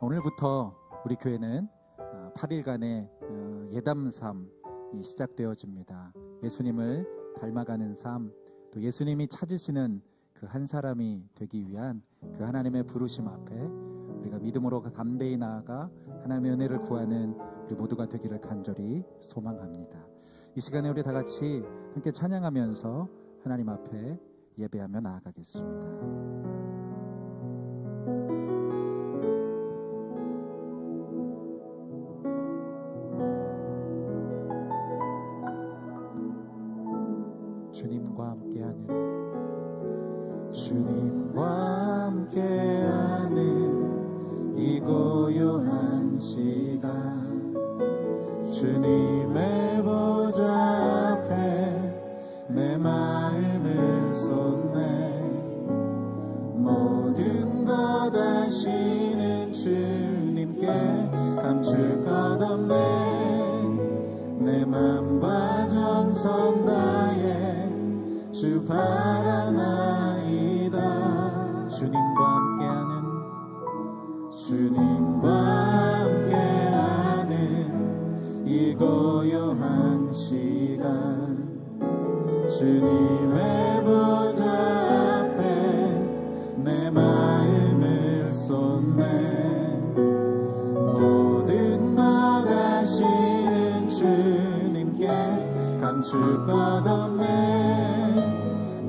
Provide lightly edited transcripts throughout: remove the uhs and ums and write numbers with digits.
오늘부터 우리 교회는 8일간의 예담 삶이 시작되어집니다. 예수님을 닮아가는 삶, 또 예수님이 찾으시는 그 한 사람이 되기 위한 그 하나님의 부르심 앞에 우리가 믿음으로 담대히 나아가 하나님의 은혜를 구하는 우리 모두가 되기를 간절히 소망합니다. 이 시간에 우리 다 같이 함께 찬양하면서 하나님 앞에 예배하며 나아가겠습니다. 주님과 함께하는 이 고요한 시간, 주님의 보좌 앞에 내 마음을 쏟네. 모든 것 아시는 주님께 감출 것 없네. 내 맘과 정성 다해 주 바라나이다. 주님과 함께하는 이 고요한 시간, 주님의 보좌 앞에 내 마음을 쏟네. 모든 것 아시는 주님께 감출 것 없네.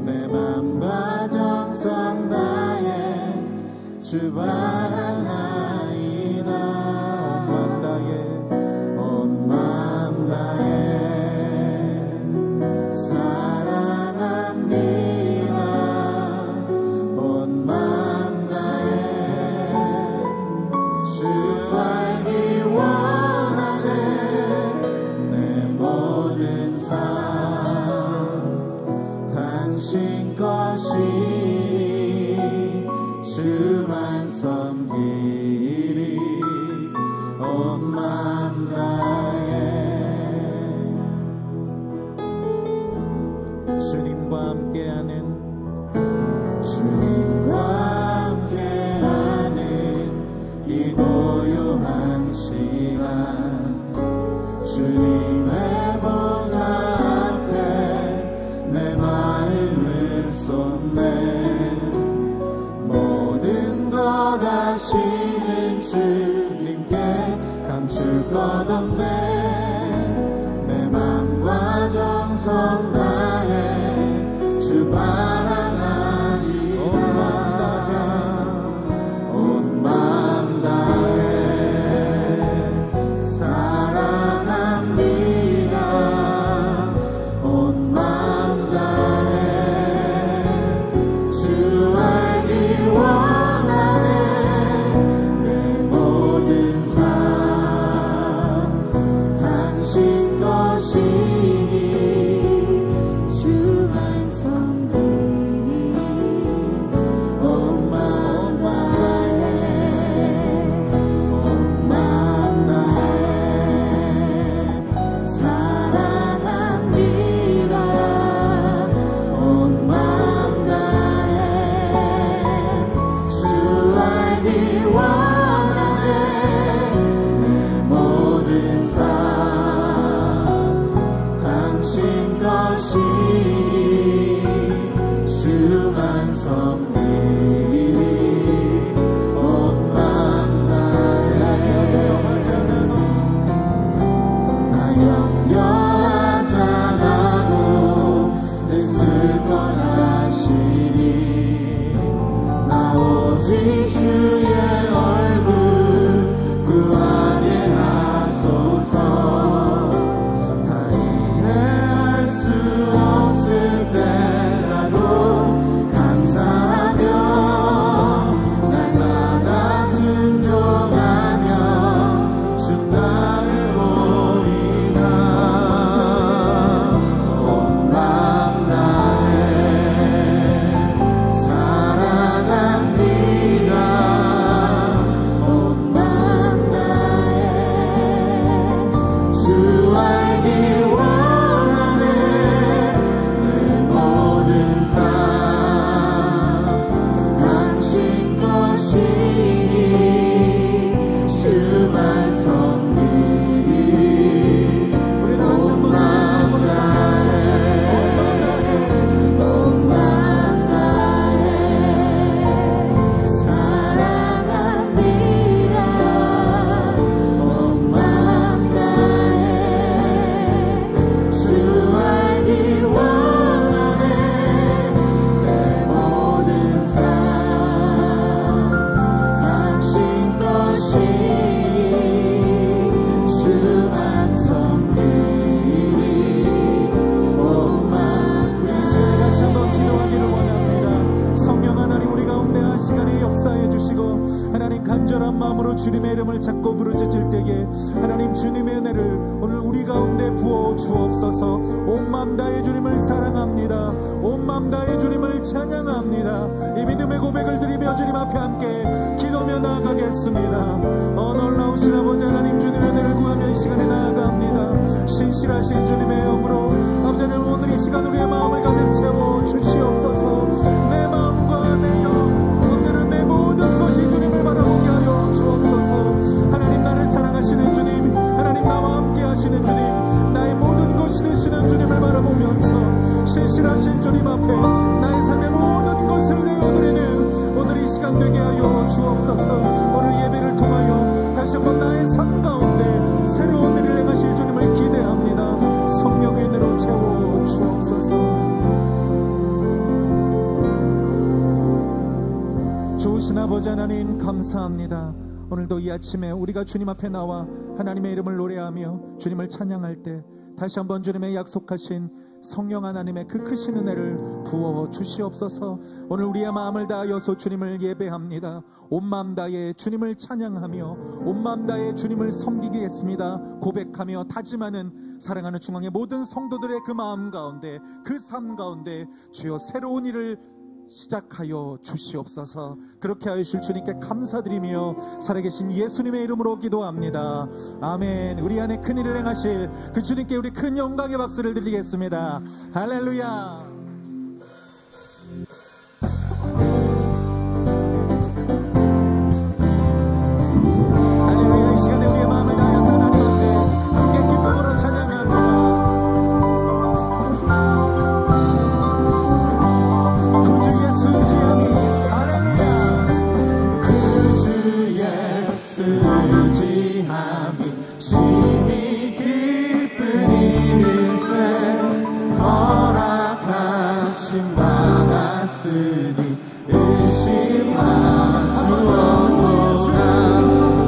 내 맘과 정성 다해 주 바라나이다. 온 맘 다해 사랑합니다. 온 맘 다해 주 알기 원하네. 내 모든 삶 당신 것이니 주만 섬기리. 온 맘 다해 주님과 함께하는 이 고요한 시간, 주님의 보좌 앞에 내 마음을 쏟네. 모든 것 아시는 주님께 감출 것 없네. 내 맘과 정성 다해 주 바라나이다. 온 맘 다해 사랑합니다. 온 맘 다해 주 알기 원하네. 내 모든 삶 당신 것이니 마음으로 주님의 이름을 찾고 부르짖을 때에 하나님 주님의 은혜를 오늘 우리 가운데 부어 주옵소서. 온 마음 다해 주님을 사랑합니다. 온 마음 다해 주님을 찬양합니다. 이 믿음의 고백을 드리며 주님 앞에 함께 기도며 나아가겠습니다. 놀라우신 아버지 하나님 주님의 은혜를 구하며 이 시간에 나아갑니다. 신실하신 주님의 영으로 아버지 하나님 오늘 이 시간 우리의 마음을 가득 채워 주시옵소서. 내 마음과 내 영 아버지 하나님 내 모든 것이 주님을 바라보게 하여 주옵소서. 하나님 나를 사랑하시는 주님, 하나님 나와 함께 하시는 주님, 나의 모든 것이 되시는 주님을 바라보면서 신실하신 주님 앞에 나의 삶의 모든 것을 내어드리는 오늘 이 시간 되게 하여 주옵소서. 오늘 예배를 통하여 다시 한번 나의 삶 가운데 새로운 일을 행하실 주님을 기대합니다. 성령의 은혜로 채워 주옵소서. 좋으신 아버지 하나님 감사합니다. 오늘도 이 아침에 우리가 주님 앞에 나와 하나님의 이름을 노래하며 주님을 찬양할 때 다시 한번 주님의 약속하신 성령 하나님의 그 크신 은혜를 부어 주시옵소서. 오늘 우리의 마음을 다하여서 주님을 예배합니다. 온 마음 다해 주님을 찬양하며 온 마음 다해 주님을 섬기겠습니다 고백하며 다짐하는 사랑하는 중앙의 모든 성도들의 그 마음 가운데 그 삶 가운데 주여 새로운 일을 시작하여 주시옵소서. 그렇게 하실 주님께 감사드리며 살아계신 예수님의 이름으로 기도합니다. 아멘. 우리 안에 큰 일을 행하실 그 주님께 우리 큰 영광의 박수를 드리겠습니다. 할렐루야. 할렐루야. 이 시간에 우리의 마음을 다하여서 하나님 앞에 함께 기쁨으로 찬양합니다. 의지함이 심히 기쁜 일일세 허락하신 바 같으니 의심하 주옵소서.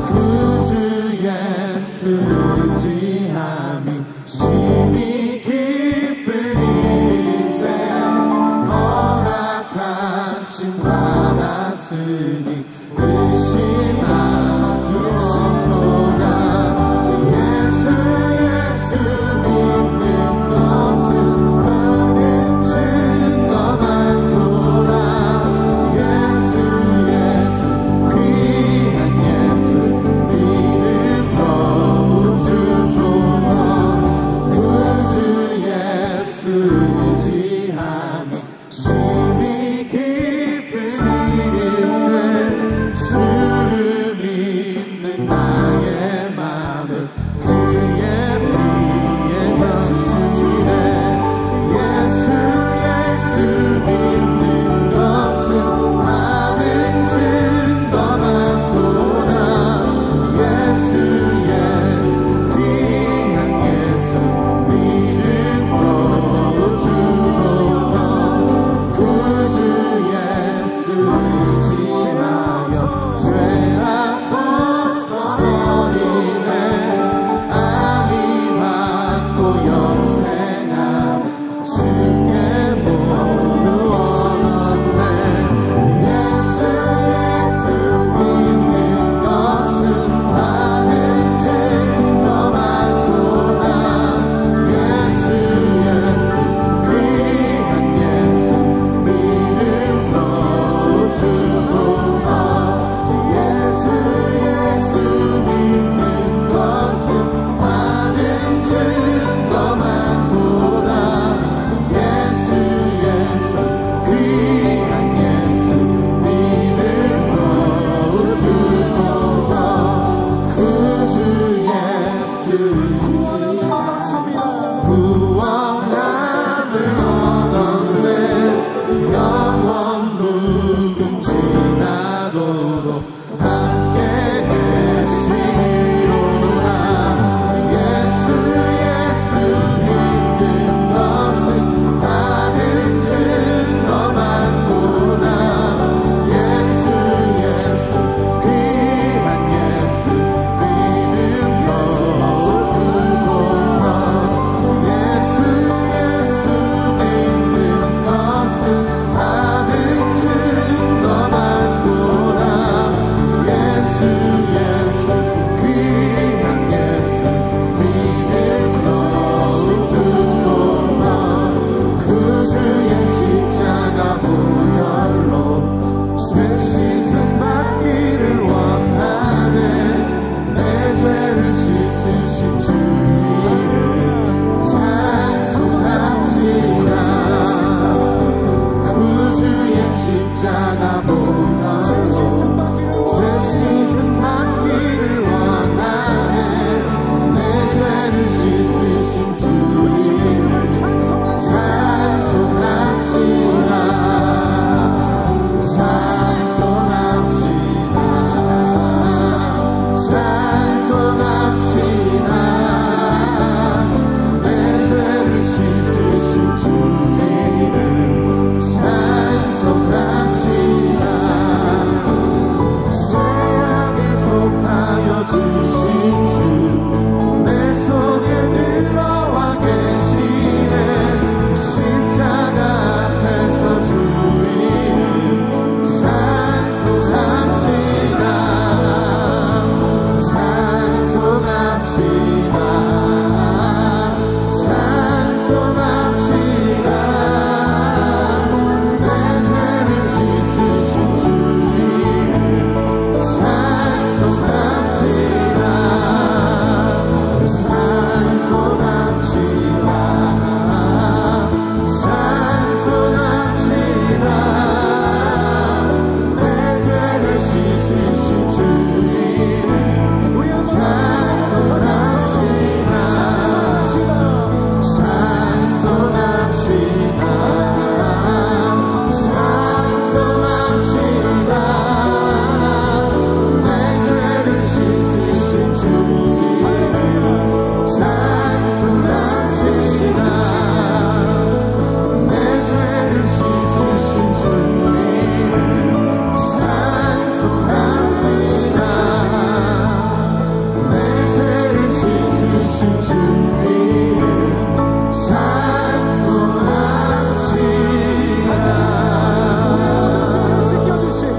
그 주 예수 의지함이 심히 기쁜 일일세 허락하신 바 같으니 의심하 예수 예수 귀한 지어주신 주 내 속에 들어와 계시네. 십자가 앞에서 주 이름 찬송합시다. 찬송합시다. 찬송합시다. 내 죄를 씻으신 주 이름 찬송합시다. 찬송합시다. 찬송합시다. 내 죄를 씻으신 주 이름 찬송합시다. 찬송합시다. 찬송합시다. 내 죄를 씻으신 주 이름 찬송합시다. 내 죄를 씻으신 주 이름 찬송합시다. 내 죄를 씻으신 주 이름 씻겨주신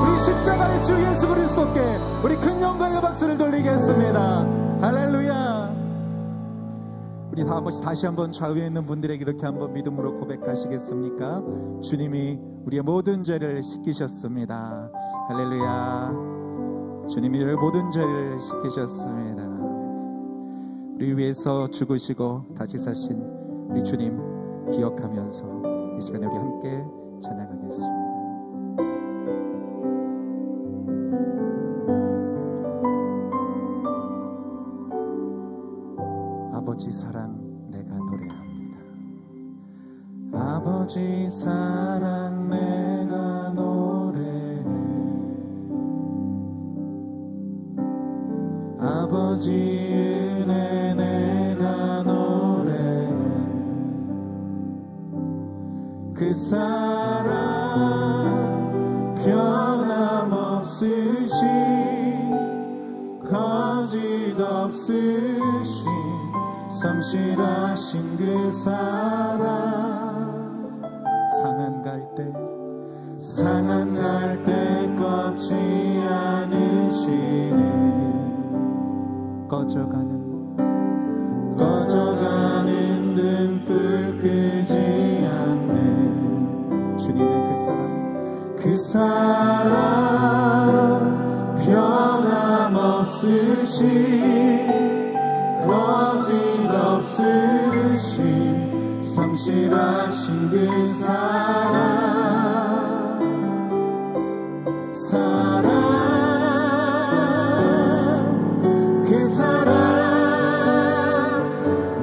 우리 십자가의 주 예수 그리스도께 우리 큰 영광의 박수를 돌리겠습니다. 할렐루야. 우리 다시 한번 좌우에 있는 분들에게 이렇게 한번 믿음으로 고백하시겠습니까? 주님이 우리의 모든 죄를 씻기셨습니다. 할렐루야. 주님이 우리의 모든 죄를 씻기셨습니다. 우리 위해서 죽으시고 다시 사신 우리 주님 기억하면서 이 시간에 우리 함께 찬양하겠습니다. 아버지 사랑 내가 노래합니다. 아버지 사랑 내가 노래해. 아버지 은혜 내가 노래해. 그 사랑 변함없으신 거짓 없으신 성실하신 그 사랑. 상한 갈 때 꺾지 않으시는 꺼져가는 등불 끄지 않는 주님의 그 사랑 변함없으신 거짓 없으신 성실하신 그 사랑. 그 사랑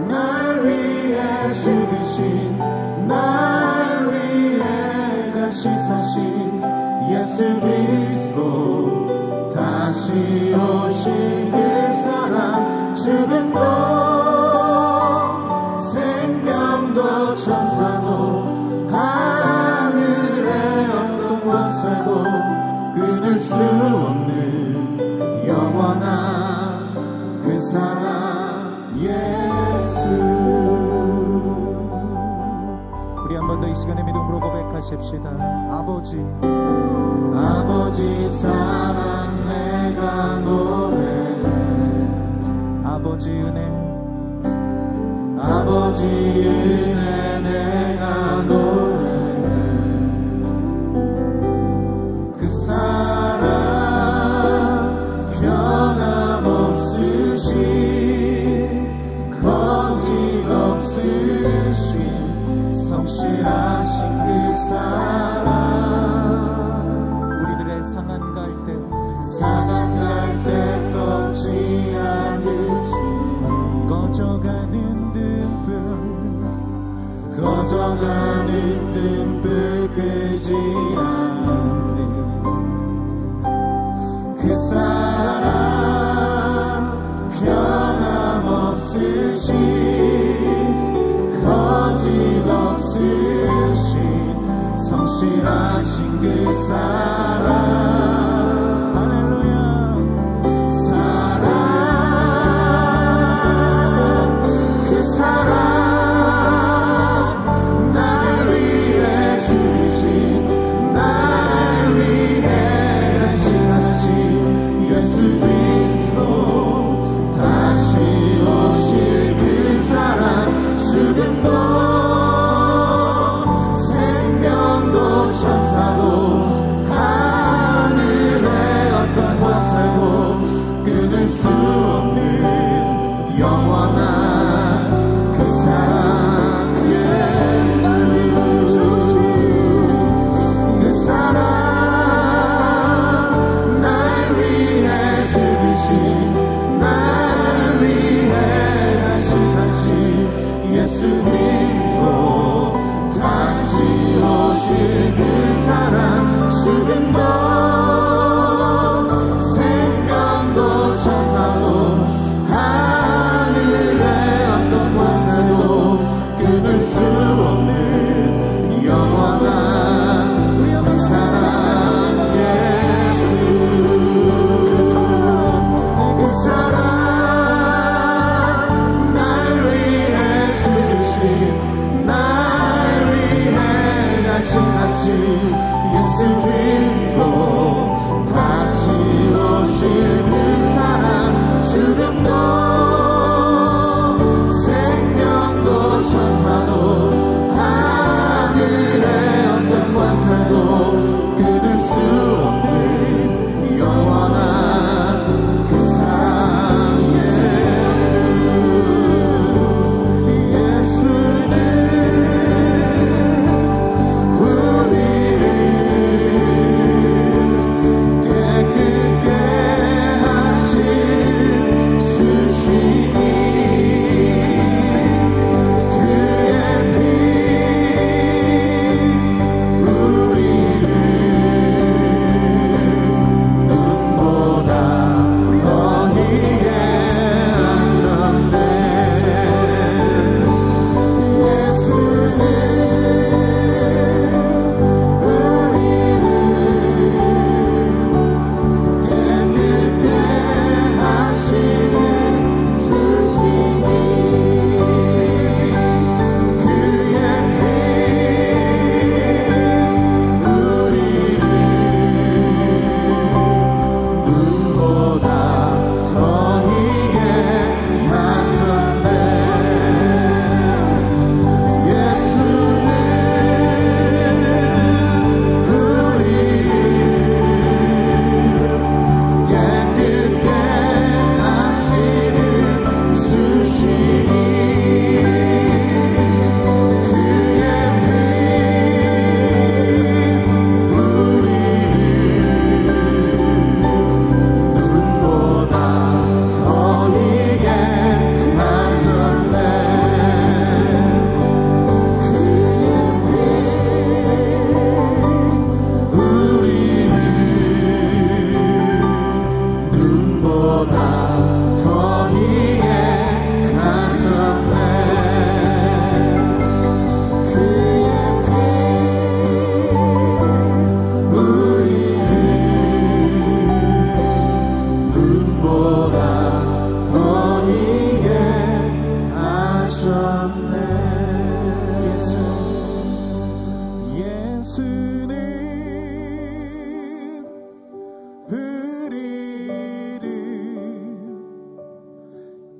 날 위해 죽으신 날 위해 다시 사신 예수 그리스도 다시 오신 그 사랑. 죽음도 생명도 천사도 하늘의 어떤 곳에도 끊을 수 없는 영원한 그 사랑 예수. 우리 한 번 더 이 시간에 믿음으로 고백하십시다. 아버지 사랑 내가 노래해. 아버지 은혜 내가 노래해. 그 사랑 변함없으신 거짓 없으신 성실하신 그 사랑. 우리들의 상한 갈 때 꺾지 않으시는 꺼져가는 등불 끄지 않는 그 사랑 변함없으신 거짓 없으신 성실하신 그 사랑. 할렐루야. 사랑 눈보다 보이게 하셨네. 예수는 우리를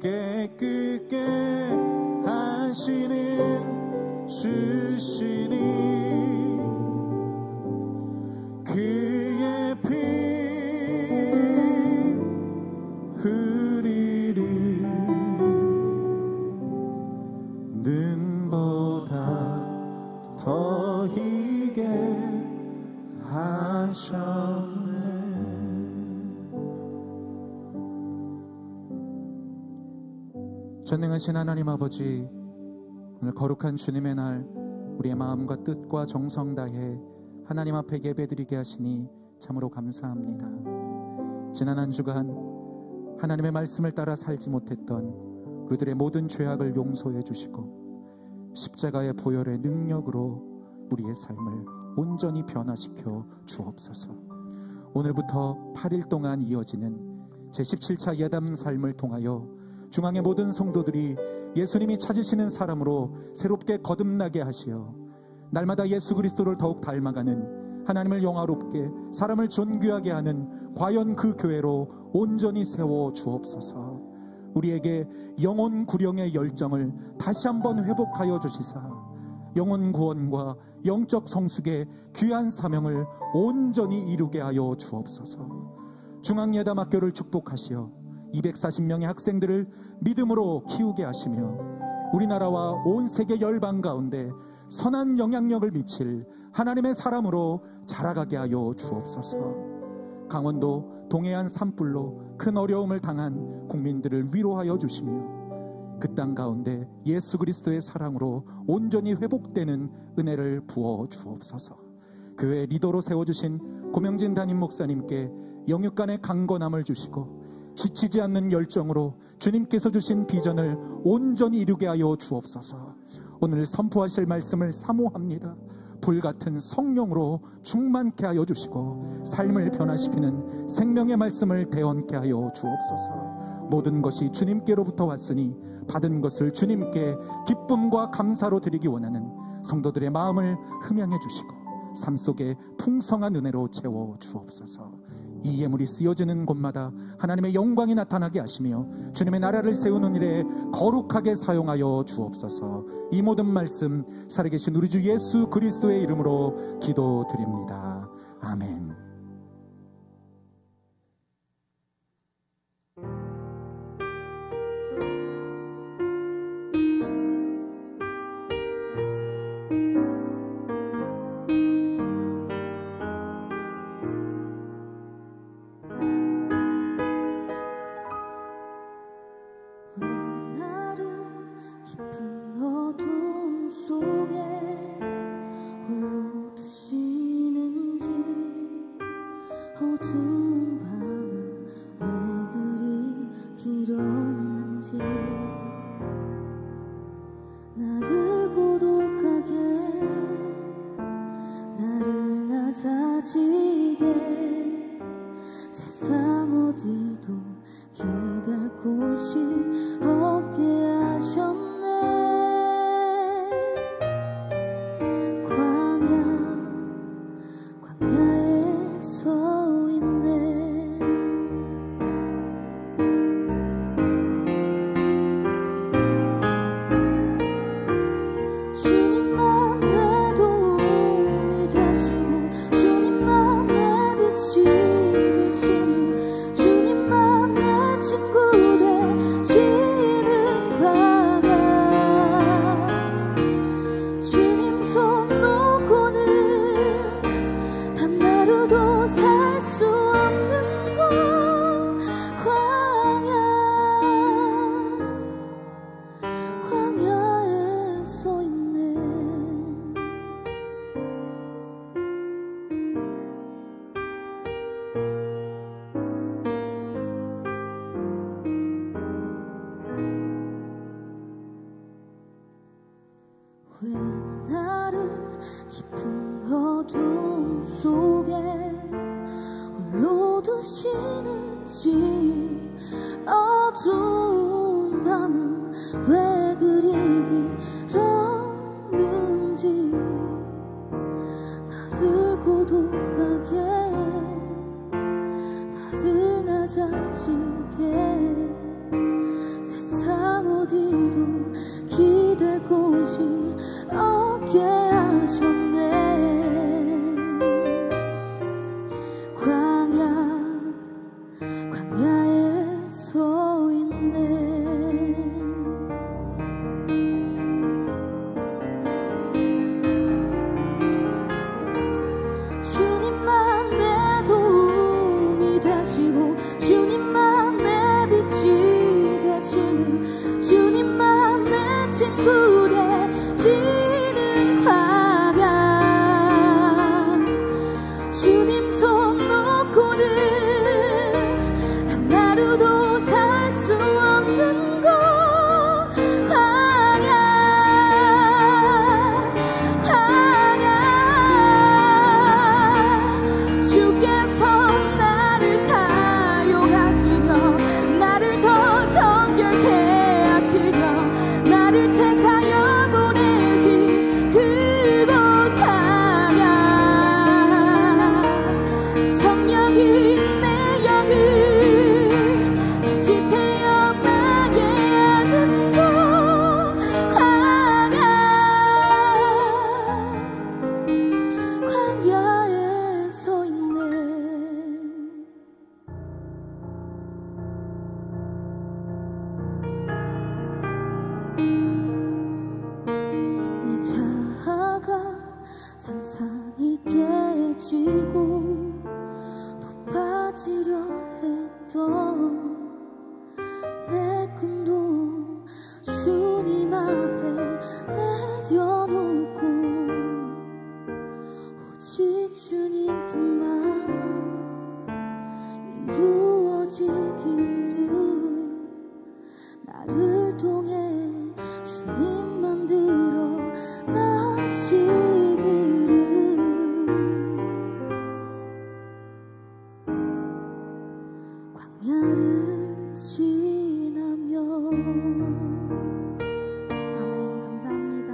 깨끗게 하시는 주시니 그의 피 우리를 눈보다 더 희게 하셨네. 전능하신 하나님 아버지, 오늘 거룩한 주님의 날 우리의 마음과 뜻과 정성 다해 하나님 앞에 예배드리게 하시니 참으로 감사합니다. 지난 한 주간 하나님의 말씀을 따라 살지 못했던 우리들의 모든 죄악을 용서해 주시고 십자가의 보혈의 능력으로 우리의 삶을 온전히 변화시켜 주옵소서. 오늘부터 8일 동안 이어지는 제17차 예담 삶을 통하여 중앙의 모든 성도들이 예수님이 찾으시는 사람으로 새롭게 거듭나게 하시어 날마다 예수 그리스도를 더욱 닮아가는 하나님을 영화롭게 사람을 존귀하게 하는 과연 그 교회로 온전히 세워 주옵소서. 우리에게 영혼 구령의 열정을 다시 한번 회복하여 주시사 영혼 구원과 영적 성숙의 귀한 사명을 온전히 이루게 하여 주옵소서. 중앙예담학교를 축복하시어 240명의 학생들을 믿음으로 키우게 하시며 우리나라와 온 세계 열방 가운데 선한 영향력을 미칠 하나님의 사람으로 자라가게 하여 주옵소서. 강원도 동해안 산불로 큰 어려움을 당한 국민들을 위로하여 주시며 그 땅 가운데 예수 그리스도의 사랑으로 온전히 회복되는 은혜를 부어 주옵소서. 교회 리더로 세워주신 고명진 담임 목사님께 영육간의 강건함을 주시고 지치지 않는 열정으로 주님께서 주신 비전을 온전히 이루게 하여 주옵소서. 오늘 선포하실 말씀을 사모합니다. 불같은 성령으로 충만케 하여 주시고 삶을 변화시키는 생명의 말씀을 대언케 하여 주옵소서. 모든 것이 주님께로부터 왔으니 받은 것을 주님께 기쁨과 감사로 드리기 원하는 성도들의 마음을 흠양해 주시고 삶 속에 풍성한 은혜로 채워 주옵소서. 이 예물이 쓰여지는 곳마다 하나님의 영광이 나타나게 하시며 주님의 나라를 세우는 일에 거룩하게 사용하여 주옵소서. 이 모든 말씀 살아계신 우리 주 예수 그리스도의 이름으로 기도드립니다. 아멘. 주님만 내 빛이 되시는 주님만 내 어두운 밤은 왜 그리 길었는지 나를 고독하게 나를 낮아지게 세상 어디도 기댈 곳이 없게 하셨네. 광야에 서 있네. 주님만 내 도움이 되시고 주님만 내 빛이 되시는 주님만 내 친구 되시는 광야. 주님 손 놓고는 단 하루도 살 수 없는 곳. 광야 주께서 나를 사용하시려 나를 더 정결케 하시려 나를 택하여 보내신 그곳 광야. 성령이 내 영을 다시 태어나게 하는 곳. 광야에 서 있네. 내 자아가 산산이 깨지고 높아지려 했던 내 꿈도 주님 앞에 내려놓고 오직 주님 뜻만 이루어지기를 나를 통해 주님만 드러나시기를. 광야를 지나며. 아멘. 감사합니다.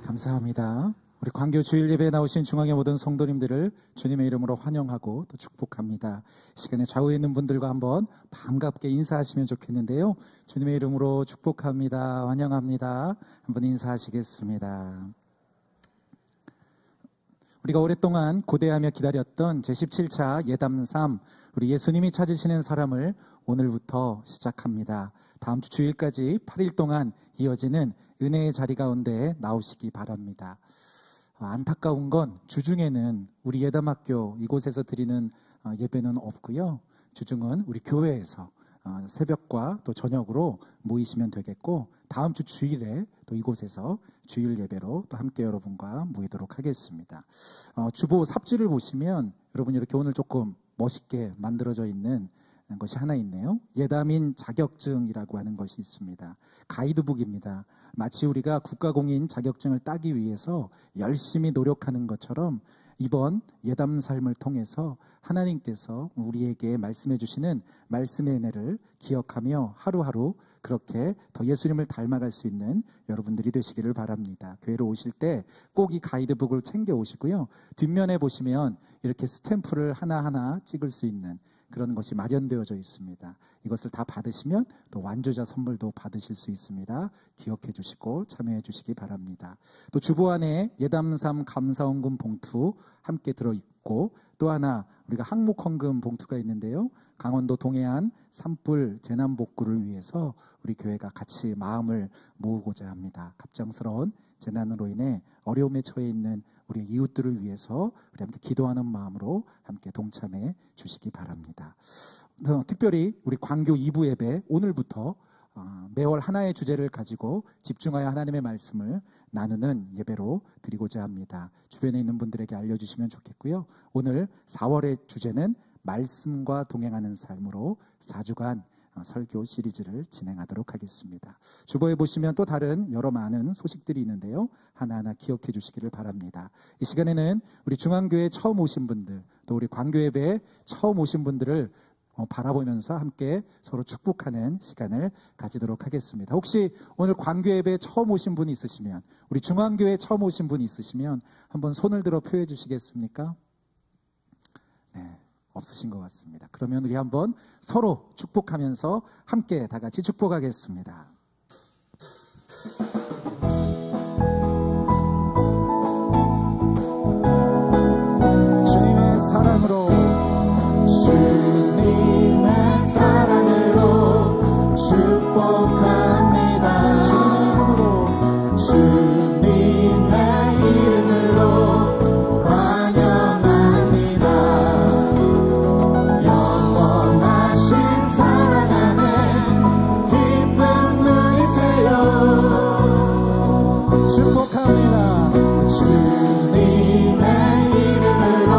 감사합니다. 우리 광교 주일 예배에 나오신 중앙의 모든 성도님들을 주님의 이름으로 환영하고 또 축복합니다. 시간에 좌우에 있는 분들과 한번 반갑게 인사하시면 좋겠는데요. 주님의 이름으로 축복합니다. 환영합니다. 한번 인사하시겠습니다. 우리가 오랫동안 고대하며 기다렸던 제17차 예담3, 우리 예수님이 찾으시는 사람을 오늘부터 시작합니다. 다음 주 주일까지 8일 동안 이어지는 은혜의 자리 가운데 나오시기 바랍니다. 안타까운 건 주중에는 우리 예담학교 이곳에서 드리는 예배는 없고요. 주중은 우리 교회에서 새벽과 또 저녁으로 모이시면 되겠고, 다음 주 주일에 또 이곳에서 주일 예배로 또 함께 여러분과 모이도록 하겠습니다. 주보 삽지를 보시면 여러분 이렇게 오늘 조금 멋있게 만들어져 있는 것이 하나 있네요. 예담인 자격증이라고 하는 것이 있습니다. 가이드북입니다. 마치 우리가 국가공인 자격증을 따기 위해서 열심히 노력하는 것처럼 이번 예담 삶을 통해서 하나님께서 우리에게 말씀해 주시는 말씀의 은혜를 기억하며 하루하루 그렇게 더 예수님을 닮아갈 수 있는 여러분들이 되시기를 바랍니다. 교회로 오실 때 꼭 이 가이드북을 챙겨 오시고요. 뒷면에 보시면 이렇게 스탬프를 하나하나 찍을 수 있는 그런 것이 마련되어져 있습니다. 이것을 다 받으시면 또 완주자 선물도 받으실 수 있습니다. 기억해 주시고 참여해 주시기 바랍니다. 또 주보 안에 예담3 감사원금 봉투 함께 들어있고, 또 하나 우리가 항목헌금 봉투가 있는데요. 강원도 동해안 산불 재난복구를 위해서 우리 교회가 같이 마음을 모으고자 합니다. 갑작스러운 재난으로 인해 어려움에 처해 있는 우리 이웃들을 위해서 우리 함께 기도하는 마음으로 함께 동참해 주시기 바랍니다. 특별히 우리 광교 2부 예배 오늘부터 매월 하나의 주제를 가지고 집중하여 하나님의 말씀을 나누는 예배로 드리고자 합니다. 주변에 있는 분들에게 알려주시면 좋겠고요. 오늘 4월의 주제는 말씀과 동행하는 삶으로 4주간 설교 시리즈를 진행하도록 하겠습니다. 주보에 보시면 또 다른 여러 많은 소식들이 있는데요. 하나하나 기억해 주시기를 바랍니다. 이 시간에는 우리 중앙교회 처음 오신 분들, 또 우리 광교예배에 처음 오신 분들을 바라보면서 함께 서로 축복하는 시간을 가지도록 하겠습니다. 혹시 오늘 광교예배에 처음 오신 분이 있으시면, 우리 중앙교회에 처음 오신 분이 있으시면 한번 손을 들어 표해 주시겠습니까? 네, 없으신 것 같습니다. 그러면 우리 한번 서로 축복하면서 함께 다 같이 축복하겠습니다. 주님의 사랑으로, 주님의 사랑으로 축복합니다. 주님의 이름으로 환영합니다. 영원하신 사랑 안에 기쁨 누리세요. 축복합니다. 주님의 이름으로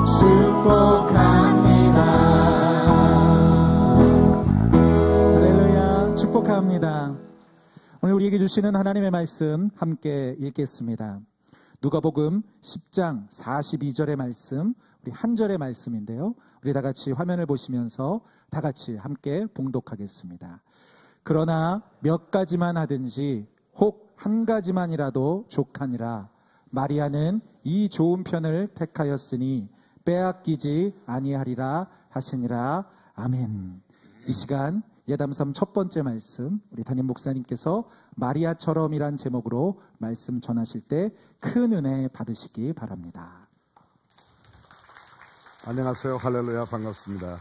축복합니다. 할렐루야, 축복합니다. 오늘 우리에게 주시는 하나님의 말씀 함께 읽겠습니다. 누가복음 10장 42절의 말씀, 우리 한 절의 말씀인데요. 우리 다 같이 화면을 보시면서 다 같이 함께 봉독하겠습니다. 그러나 몇 가지만 하든지 혹 한 가지만이라도 족하니라. 마리아는 이 좋은 편을 택하였으니 빼앗기지 아니하리라 하시니라. 아멘. 이 시간 예담섬 첫 번째 말씀, 우리 담임 목사님께서 마리아처럼이란 제목으로 말씀 전하실 때 큰 은혜 받으시기 바랍니다. 안녕하세요. 할렐루야, 반갑습니다.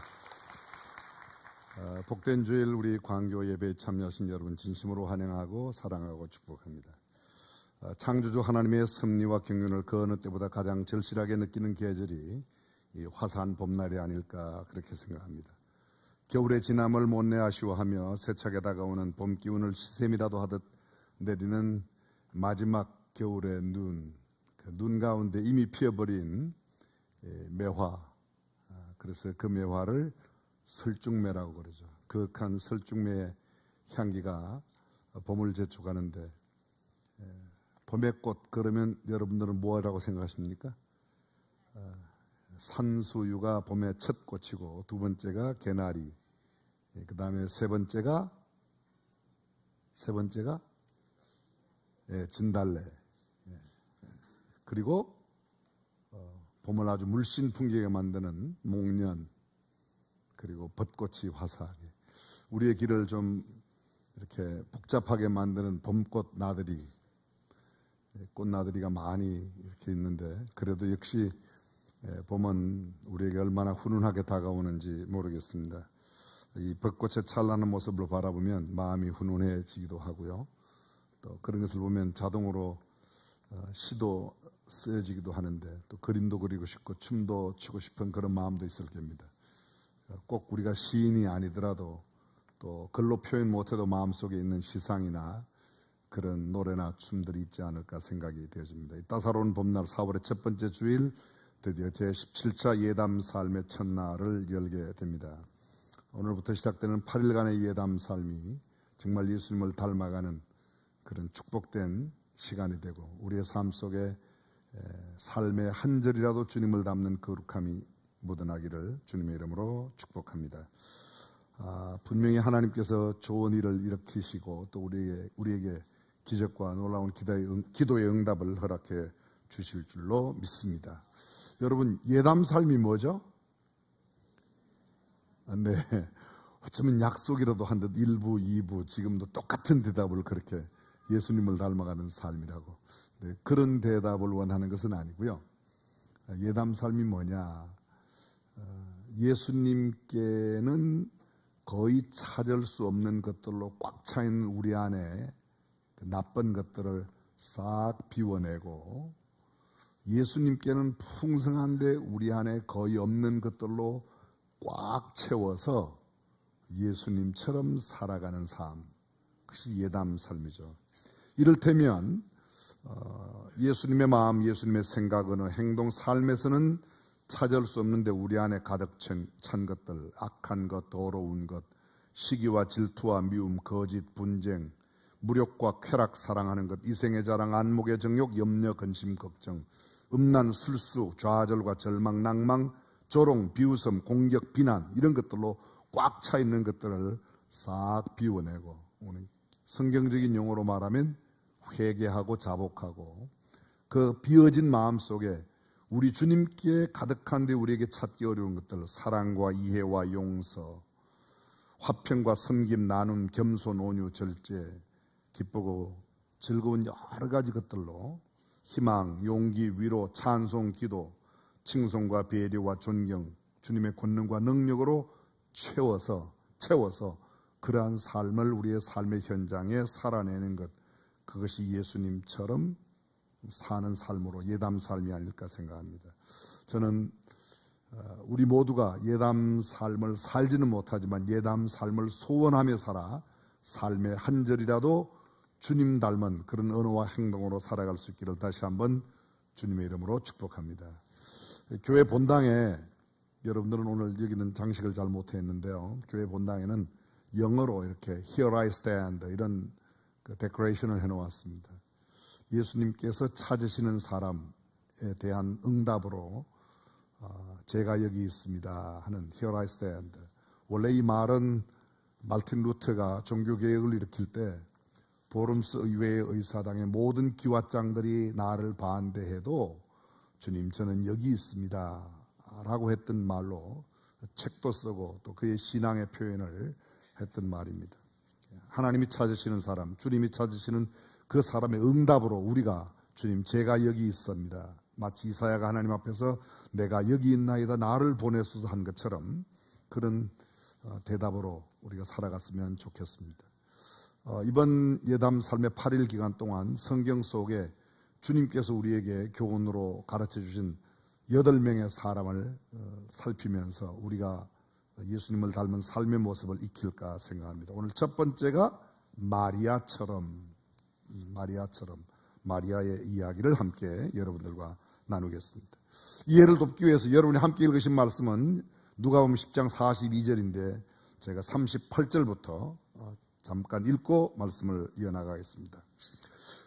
복된 주일 우리 광교 예배에 참여하신 여러분 진심으로 환영하고 사랑하고 축복합니다. 창조주 하나님의 섭리와 경륜을 그 어느 때보다 가장 절실하게 느끼는 계절이 이 화사한 봄날이 아닐까 그렇게 생각합니다. 겨울의 지남을 못내 아쉬워하며 세차게 다가오는 봄 기운을 시샘이라도 하듯 내리는 마지막 겨울의 눈, 그 눈 가운데 이미 피어버린 매화, 그래서 그 매화를 설중매라고 그러죠. 그윽한 설중매의 향기가 봄을 재촉하는데, 봄의 꽃 그러면 여러분들은 뭐라고 생각하십니까? 산수유가 봄의 첫 꽃이고, 두 번째가 개나리, 그 다음에 세 번째가 진달래, 그리고 봄을 아주 물씬 풍기게 만드는 목련, 그리고 벚꽃이 화사하게 우리의 길을 좀 이렇게 복잡하게 만드는 봄꽃 나들이, 꽃나들이가 많이 이렇게 있는데, 그래도 역시 봄은 우리에게 얼마나 훈훈하게 다가오는지 모르겠습니다. 이 벚꽃의 찬란한 모습을 바라보면 마음이 훈훈해지기도 하고요. 또 그런 것을 보면 자동으로 시도 쓰여지기도 하는데, 또 그림도 그리고 싶고 춤도 추고 싶은 그런 마음도 있을 겁니다. 꼭 우리가 시인이 아니더라도 또 글로 표현 못해도 마음속에 있는 시상이나 그런 노래나 춤들이 있지 않을까 생각이 되어집니다. 이 따사로운 봄날 4월의 첫 번째 주일, 드디어 제17차 예담 삶의 첫날을 열게 됩니다. 오늘부터 시작되는 8일간의 예담 삶이 정말 예수님을 닮아가는 그런 축복된 시간이 되고, 우리의 삶 속에 삶의 한 절이라도 주님을 닮는 거룩함이 묻어나기를 주님의 이름으로 축복합니다. 분명히 하나님께서 좋은 일을 일으키시고 또 우리에게 기적과 놀라운 기도의 응답을 허락해 주실 줄로 믿습니다. 여러분, 예담 삶이 뭐죠? 네, 어쩌면 약속이라도 한 듯 1부, 2부 지금도 똑같은 대답을 그렇게 예수님을 닮아가는 삶이라고. 네, 그런 대답을 원하는 것은 아니고요. 예담 삶이 뭐냐? 예수님께는 거의 찾을 수 없는 것들로 꽉 차 있는 우리 안에 나쁜 것들을 싹 비워내고, 예수님께는 풍성한데 우리 안에 거의 없는 것들로 꽉 채워서 예수님처럼 살아가는 삶, 그것이 예담 삶이죠. 이를테면 예수님의 마음, 예수님의 생각, 언어, 행동, 삶에서는 찾을 수 없는데 우리 안에 가득 찬 것들, 악한 것, 더러운 것, 시기와 질투와 미움, 거짓, 분쟁, 무력과 쾌락, 사랑하는 것, 이생의 자랑, 안목의 정욕, 염려, 근심, 걱정, 음란, 술수, 좌절과 절망, 낭망, 조롱, 비웃음, 공격, 비난 이런 것들로 꽉 차 있는 것들을 싹 비워내고, 오늘 성경적인 용어로 말하면 회개하고 자복하고, 그 비어진 마음 속에 우리 주님께 가득한데 우리에게 찾기 어려운 것들, 사랑과 이해와 용서, 화평과 섬김, 나눔, 겸손, 온유, 절제, 기쁘고 즐거운 여러 가지 것들로 희망, 용기, 위로, 찬송, 기도, 칭송과 배려와 존경, 주님의 권능과 능력으로 채워서 그러한 삶을 우리의 삶의 현장에 살아내는 것, 그것이 예수님처럼 사는 삶으로 예담 삶이 아닐까 생각합니다. 저는 우리 모두가 예담 삶을 살지는 못하지만 예담 삶을 소원하며 살아 삶의 한 절이라도 주님 닮은 그런 언어와 행동으로 살아갈 수 있기를 다시 한번 주님의 이름으로 축복합니다. 교회 본당에, 여러분들은 오늘 여기는 장식을 잘 못했는데요, 교회 본당에는 영어로 이렇게 Here I stand 이런 데코레이션을 해놓았습니다. 예수님께서 찾으시는 사람에 대한 응답으로 제가 여기 있습니다 하는 Here I stand. 원래 이 말은 말틴 루터가 종교개혁을 일으킬 때 보름스 의회의 의사당의 모든 기와장들이 나를 반대해도 주님 저는 여기 있습니다 라고 했던 말로 책도 쓰고 또 그의 신앙의 표현을 했던 말입니다. 하나님이 찾으시는 사람, 주님이 찾으시는 그 사람의 응답으로 우리가 주님 제가 여기 있습니다, 마치 이사야가 하나님 앞에서 내가 여기 있나이다 나를 보내소서 한 것처럼 그런 대답으로 우리가 살아갔으면 좋겠습니다. 이번 예담 삶의 8일 기간 동안 성경 속에 주님께서 우리에게 교훈으로 가르쳐 주신 8명의 사람을 살피면서 우리가 예수님을 닮은 삶의 모습을 익힐까 생각합니다. 오늘 첫 번째가 마리아처럼, 마리아의 이야기를 함께 여러분들과 나누겠습니다. 이해를 돕기 위해서 여러분이 함께 읽으신 말씀은 누가복음 10장 42절인데 제가 38절부터 잠깐 읽고 말씀을 이어나가겠습니다.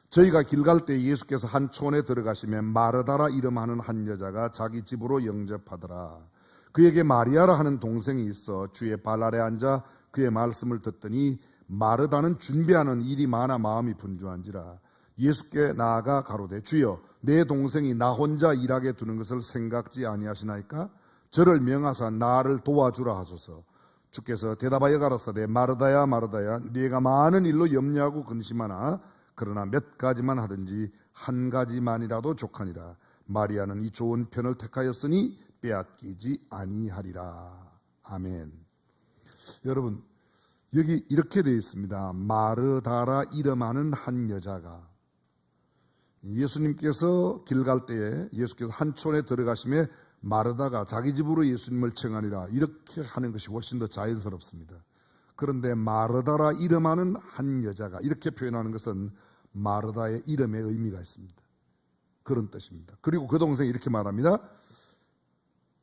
저희가 길 갈 때 예수께서 한 촌에 들어가시며 마르다라 이름하는 한 여자가 자기 집으로 영접하더라. 그에게 마리아라 하는 동생이 있어 주의 발 아래 앉아 그의 말씀을 듣더니 마르다는 준비하는 일이 많아 마음이 분주한지라. 예수께 나아가 가로되 주여 내 동생이 나 혼자 일하게 두는 것을 생각지 아니하시나이까? 저를 명하사 나를 도와주라 하소서. 주께서 대답하여 가라사대 마르다야 마르다야 네가 많은 일로 염려하고 근심하나 그러나 몇 가지만 하든지 한 가지만이라도 족하니라. 마리아는 이 좋은 편을 택하였으니 빼앗기지 아니하리라. 아멘. 여러분 여기 이렇게 되어 있습니다. 마르다라 이름하는 한 여자가, 예수님께서 길 갈 때에 예수께서 한 촌에 들어가심에 마르다가 자기 집으로 예수님을 청하니라 이렇게 하는 것이 훨씬 더 자연스럽습니다. 그런데 마르다라 이름하는 한 여자가 이렇게 표현하는 것은 마르다의 이름의 의미가 있습니다. 그런 뜻입니다. 그리고 그 동생이 이렇게 말합니다.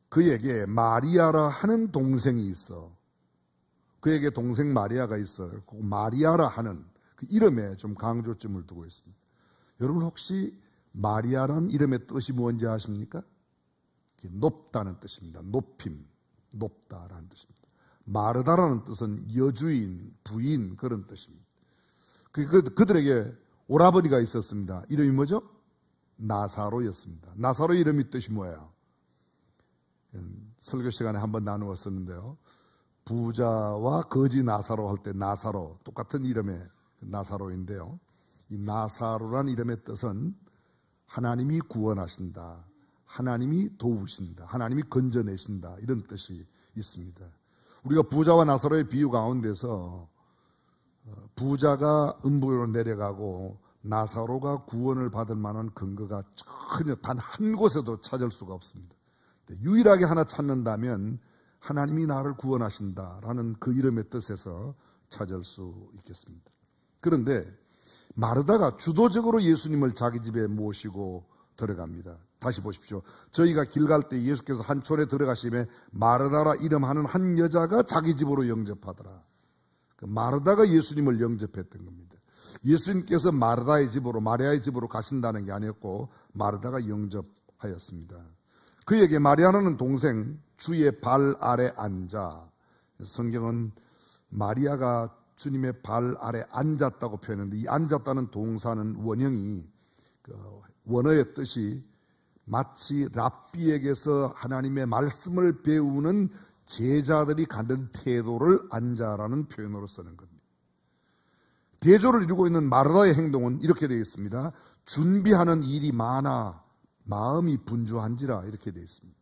그에게 마리아라 하는 동생이 있어. 그에게 동생 마리아가 있어. 마리아라 하는 그 이름에 좀 강조점을 두고 있습니다. 여러분 혹시 마리아라는 이름의 뜻이 뭔지 아십니까? 높다는 뜻입니다. 높임, 높다라는 뜻입니다. 마르다라는 뜻은 여주인, 부인 그런 뜻입니다. 그들에게 오라버니가 있었습니다. 이름이 뭐죠? 나사로였습니다. 나사로 이름이 뜻이 뭐예요? 설교 시간에 한번 나누었었는데요. 부자와 거지 나사로 할 때 나사로 똑같은 이름의 나사로인데요. 이 나사로란 이름의 뜻은 하나님이 구원하신다, 하나님이 도우신다, 하나님이 건져내신다 이런 뜻이 있습니다. 우리가 부자와 나사로의 비유 가운데서 부자가 음부로 내려가고 나사로가 구원을 받을 만한 근거가 전혀 단 한 곳에도 찾을 수가 없습니다. 유일하게 하나 찾는다면 하나님이 나를 구원하신다라는 그 이름의 뜻에서 찾을 수 있겠습니다. 그런데 마르다가 주도적으로 예수님을 자기 집에 모시고 들어갑니다. 다시 보십시오. 저희가 길 갈 때 예수께서 한 촌에 들어가시며 마르다라 이름하는 한 여자가 자기 집으로 영접하더라. 그 마르다가 예수님을 영접했던 겁니다. 예수님께서 마르다의 집으로, 마리아의 집으로 가신다는 게 아니었고 마르다가 영접하였습니다. 그에게 마리아는 동생 주의 발 아래 앉아, 성경은 마리아가 주님의 발 아래 앉았다고 표현했는데, 이 앉았다는 동사는 원형이 원어의 뜻이 마치 랍비에게서 하나님의 말씀을 배우는 제자들이 갖는 태도를 앉아라는 표현으로 쓰는 겁니다. 대조를 이루고 있는 마르다의 행동은 이렇게 되어 있습니다. 준비하는 일이 많아 마음이 분주한지라, 이렇게 되어 있습니다.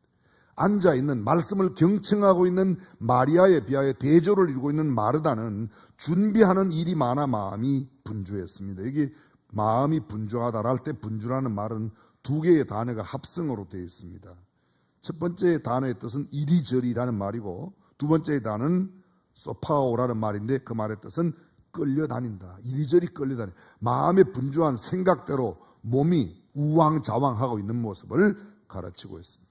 앉아있는, 말씀을 경청하고 있는 마리아에 비하여 대조를 이루고 있는 마르다는 준비하는 일이 많아 마음이 분주했습니다. 여기 마음이 분주하다라 할 때 분주라는 말은 두 개의 단어가 합성어로 되어 있습니다. 첫 번째 단어의 뜻은 이리저리라는 말이고, 두 번째 단어는 소파오라는 말인데 그 말의 뜻은 끌려다닌다. 이리저리 끌려다닌다. 마음의 분주한 생각대로 몸이 우왕좌왕하고 있는 모습을 가르치고 있습니다.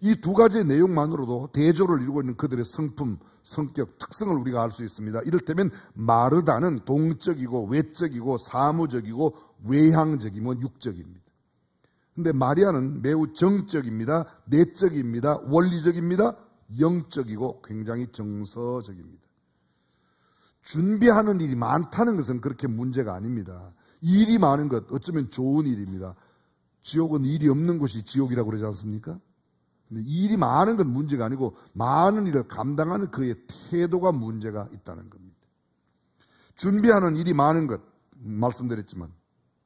이 두 가지의 내용만으로도 대조를 이루고 있는 그들의 성품, 성격, 특성을 우리가 알 수 있습니다. 이를테면 마르다는 동적이고 외적이고 사무적이고 외향적이며 육적입니다. 근데 마리아는 매우 정적입니다. 내적입니다. 원리적입니다. 영적이고 굉장히 정서적입니다. 준비하는 일이 많다는 것은 그렇게 문제가 아닙니다. 일이 많은 것, 어쩌면 좋은 일입니다. 지옥은 일이 없는 곳이 지옥이라고 그러지 않습니까? 근데 일이 많은 건 문제가 아니고 많은 일을 감당하는 그의 태도가 문제가 있다는 겁니다. 준비하는 일이 많은 것, 말씀드렸지만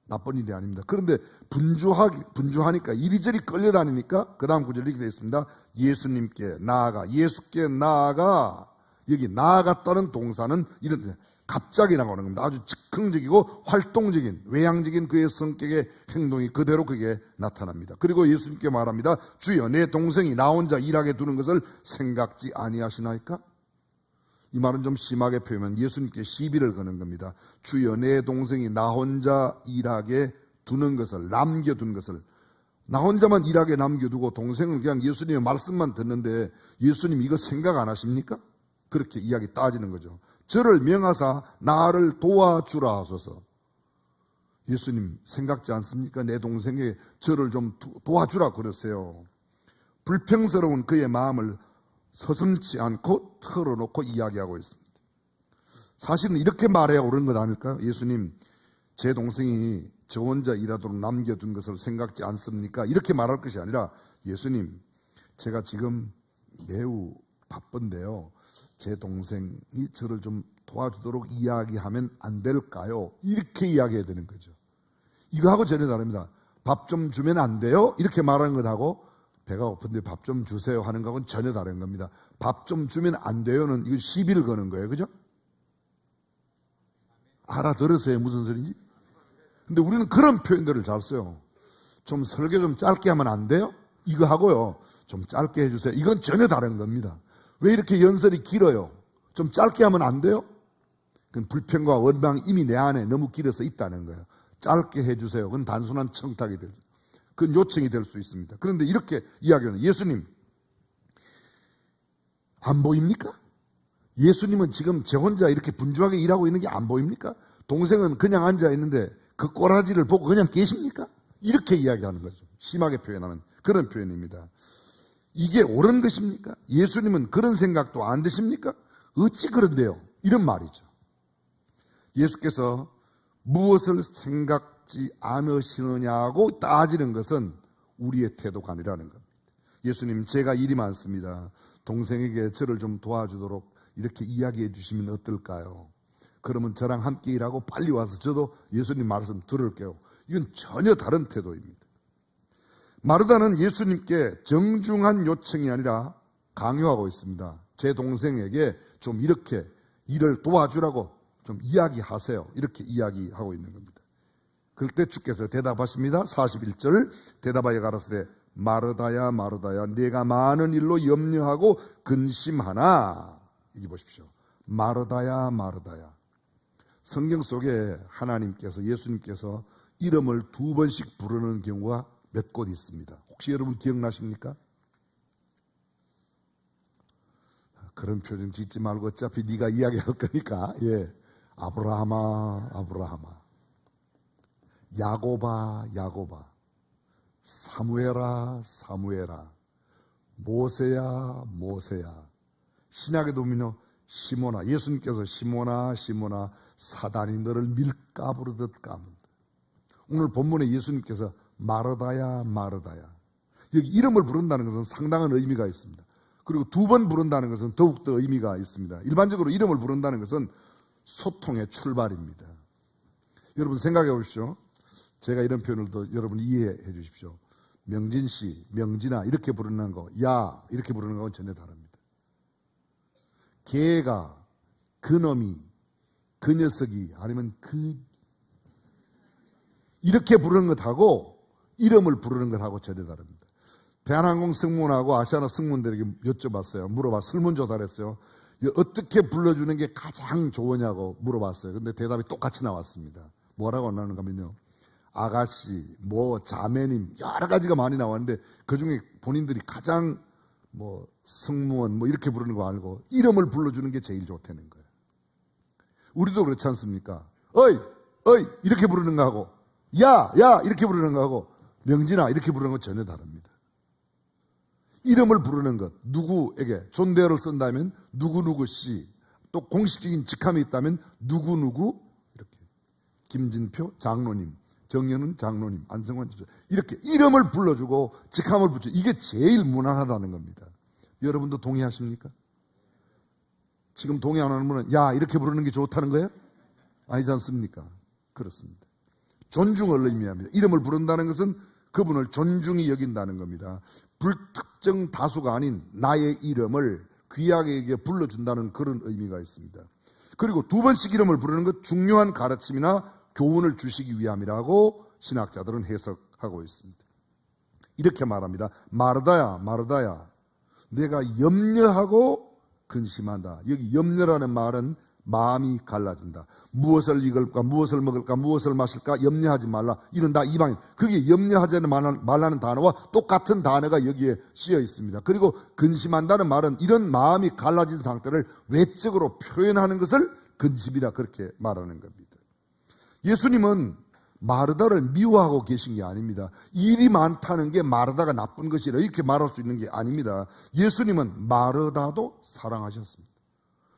나쁜 일이 아닙니다. 그런데 분주하니까, 이리저리 끌려다니니까 그 다음 구절이 이렇게 되어 있습니다. 예수님께 나아가, 예수께 나아가. 여기 나아갔다는 동사는 이런 갑자기 나오는 겁니다. 아주 즉흥적이고 활동적인, 외향적인 그의 성격의 행동이 그대로 그게 나타납니다. 그리고 예수님께 말합니다. 주여, 내 동생이 나 혼자 일하게 두는 것을 생각지 아니하시나이까? 이 말은 좀 심하게 표현하면 예수님께 시비를 거는 겁니다. 주여, 내 동생이 나 혼자 일하게 두는 것을, 남겨둔 것을, 나 혼자만 일하게 남겨두고 동생은 그냥 예수님의 말씀만 듣는데 예수님 이거 생각 안 하십니까? 그렇게 이야기 따지는 거죠. 저를 명하사 나를 도와주라 하소서. 예수님 생각지 않습니까? 내 동생의 저를 좀 도와주라 그러세요. 불평스러운 그의 마음을 서슴지 않고 털어놓고 이야기하고 있습니다. 사실은 이렇게 말해야 옳은 것 아닐까요? 예수님, 제 동생이 저 혼자 일하도록 남겨둔 것을 생각지 않습니까? 이렇게 말할 것이 아니라, 예수님, 제가 지금 매우 바쁜데요. 제 동생이 저를 좀 도와주도록 이야기하면 안 될까요? 이렇게 이야기해야 되는 거죠. 이거하고 전혀 다릅니다. 밥 좀 주면 안 돼요? 이렇게 말하는 것하고 배가 고픈데 밥 좀 주세요 하는 거하고는 전혀 다른 겁니다. 밥 좀 주면 안 돼요는 이거 시비를 거는 거예요. 그죠? 알아들으세요? 무슨 소리인지? 근데 우리는 그런 표현들을 잘 써요. 좀 설교 좀 짧게 하면 안 돼요? 이거 하고요. 좀 짧게 해주세요. 이건 전혀 다른 겁니다. 왜 이렇게 연설이 길어요? 좀 짧게 하면 안 돼요? 그건 불평과 원망이 이미 내 안에 너무 길어서 있다는 거예요. 짧게 해주세요. 그건 단순한 청탁이 되죠. 그건 요청이 될 수 있습니다. 그런데 이렇게 이야기하는, 예수님, 안 보입니까? 예수님은 지금 제 혼자 이렇게 분주하게 일하고 있는 게 안 보입니까? 동생은 그냥 앉아 있는데 그 꼬라지를 보고 그냥 계십니까? 이렇게 이야기하는 거죠. 심하게 표현하는 그런 표현입니다. 이게 옳은 것입니까? 예수님은 그런 생각도 안 드십니까? 어찌 그런데요? 이런 말이죠. 예수께서 무엇을 생각지 않으시느냐고 따지는 것은 우리의 태도가 아니라는 겁니다. 예수님, 제가 일이 많습니다. 동생에게 저를 좀 도와주도록 이렇게 이야기해 주시면 어떨까요? 그러면 저랑 함께 일하고 빨리 와서 저도 예수님 말씀 들을게요. 이건 전혀 다른 태도입니다. 마르다는 예수님께 정중한 요청이 아니라 강요하고 있습니다. 제 동생에게 좀 이렇게 일을 도와주라고 좀 이야기하세요. 이렇게 이야기하고 있는 겁니다. 그럴 때 주께서 대답하십니다. 41절, 대답하여 가라사대 마르다야 마르다야, 네가 많은 일로 염려하고 근심하나. 여기 보십시오. 마르다야 마르다야. 성경 속에 하나님께서, 예수님께서 이름을 2번씩 부르는 경우가 몇 곳 있습니다. 혹시 여러분 기억나십니까? 그런 표정 짓지 말고 어차피 네가 이야기할 거니까. 예, 아브라함아, 아브라함아, 야곱아, 야곱아, 사무엘아, 사무엘아, 모세야, 모세야. 신약에도 보면요, 시몬아, 예수님께서 시몬아, 시몬아, 사단이 너를 밀가 부르듯 까문다. 오늘 본문에 예수님께서 마르다야, 마르다야. 여기 이름을 부른다는 것은 상당한 의미가 있습니다. 그리고 두 번 부른다는 것은 더욱더 의미가 있습니다. 일반적으로 이름을 부른다는 것은 소통의 출발입니다. 여러분 생각해 보십시오. 제가 이런 표현을 또 여러분 이해해 주십시오. 명진 씨, 명진아 이렇게 부르는 거, 야 이렇게 부르는 거는 전혀 다릅니다. 걔가, 그놈이, 그 녀석이 아니면 이렇게 부르는 것하고 이름을 부르는 것하고 전혀 다릅니다. 대한항공 승무원하고 아시아나 승무원들에게 여쭤봤어요. 설문조사를 했어요. 어떻게 불러주는 게 가장 좋으냐고 물어봤어요. 근데 대답이 똑같이 나왔습니다. 뭐라고 나오는가 하면요, 아가씨, 자매님 여러 가지가 많이 나왔는데 그중에 본인들이 가장 승무원 이렇게 부르는 거 알고 이름을 불러주는 게 제일 좋다는 거예요. 우리도 그렇지 않습니까? 어이 어이 이렇게 부르는 거하고 야 이렇게 부르는 거하고 명진아 이렇게 부르는 건 전혀 다릅니다. 이름을 부르는 것, 누구에게 존대어를 쓴다면 누구누구 씨, 또 공식적인 직함이 있다면 누구누구 이렇게 김진표 장로님, 정현은 장로님, 안성환 집사 이렇게 이름을 불러주고 직함을 붙여, 이게 제일 무난하다는 겁니다. 여러분도 동의하십니까? 지금 동의 안 하는 분은 야 이렇게 부르는 게 좋다는 거예요? 아니지 않습니까? 그렇습니다. 존중을 의미합니다. 이름을 부른다는 것은 그분을 존중히 여긴다는 겁니다. 불특정 다수가 아닌 나의 이름을 귀하게 불러준다는 그런 의미가 있습니다. 그리고 두 번씩 이름을 부르는 것 중요한 가르침이나 교훈을 주시기 위함이라고 신학자들은 해석하고 있습니다. 이렇게 말합니다. 마르다야, 마르다야, 내가 염려하고 근심한다. 여기 염려라는 말은 마음이 갈라진다. 무엇을 읽을까, 무엇을 먹을까, 무엇을 마실까 염려하지 말라. 이런 다 이방인. 그게 염려하지 말라는 단어와 똑같은 단어가 여기에 씌어 있습니다. 그리고 근심한다는 말은 이런 마음이 갈라진 상태를 외적으로 표현하는 것을 근심이다 그렇게 말하는 겁니다. 예수님은 마르다를 미워하고 계신 게 아닙니다. 일이 많다는 게 마르다가 나쁜 것이라 이렇게 말할 수 있는 게 아닙니다. 예수님은 마르다도 사랑하셨습니다.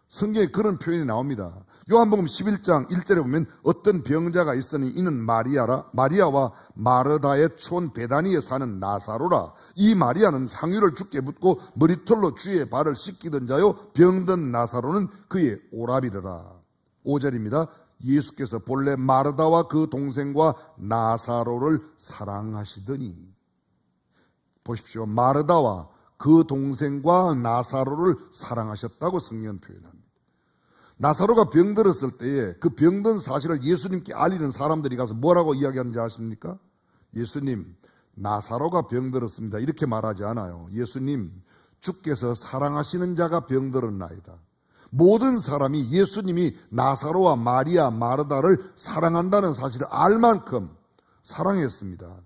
성경에 그런 표현이 나옵니다. 요한복음 11장 1절에 보면 어떤 병자가 있으니 이는 마리아와 마르다의 촌 베다니에 사는 나사로라. 이 마리아는 향유를 주께 붓고 머리털로 주의 발을 씻기던 자요, 병든 나사로는 그의 오라비르라. 5절입니다. 예수께서 본래 마르다와 그 동생과 나사로를 사랑하시더니, 보십시오. 마르다와 그 동생과 나사로를 사랑하셨다고 성경은 표현합니다. 나사로가 병들었을 때에 그 병든 사실을 예수님께 알리는 사람들이 가서 뭐라고 이야기하는지 아십니까? 예수님, 나사로가 병들었습니다. 이렇게 말하지 않아요. 예수님, 주께서 사랑하시는 자가 병들었나이다. 모든 사람이 예수님이 나사로와 마리아, 마르다를 사랑한다는 사실을 알 만큼 사랑했습니다.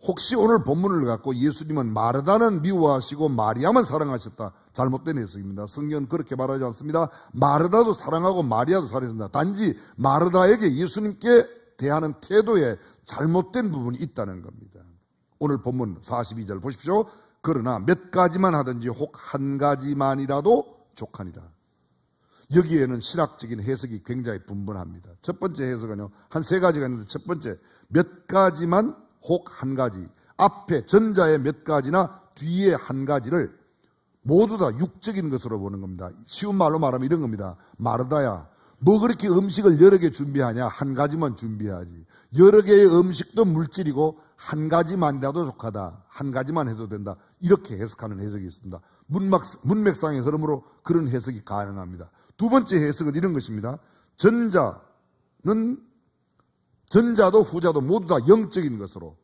혹시 오늘 본문을 갖고 예수님은 마르다는 미워하시고 마리아만 사랑하셨다, 잘못된 해석입니다. 성경은 그렇게 말하지 않습니다. 마르다도 사랑하고 마리아도 사랑했습니다. 단지 마르다에게 예수님께 대하는 태도에 잘못된 부분이 있다는 겁니다. 오늘 본문 42절 보십시오. 그러나 몇 가지만 하든지 혹 한 가지만이라도 족하니라. 여기에는 신학적인 해석이 굉장히 분분합니다. 첫 번째 해석은요, 한 세 가지가 있는데, 첫 번째, 몇 가지만 혹 한 가지, 앞에 전자의 몇 가지나 뒤에 한 가지를 모두 다 육적인 것으로 보는 겁니다. 쉬운 말로 말하면 이런 겁니다. 마르다야, 뭐 그렇게 음식을 여러 개 준비하냐? 한 가지만 준비하지. 여러 개의 음식도 물질이고 한 가지만이라도 족하다. 한 가지만 해도 된다. 이렇게 해석하는 해석이 있습니다. 문맥상의 흐름으로 그런 해석이 가능합니다. 두 번째 해석은 이런 것입니다. 전자도 후자도 모두 다 영적인 것으로.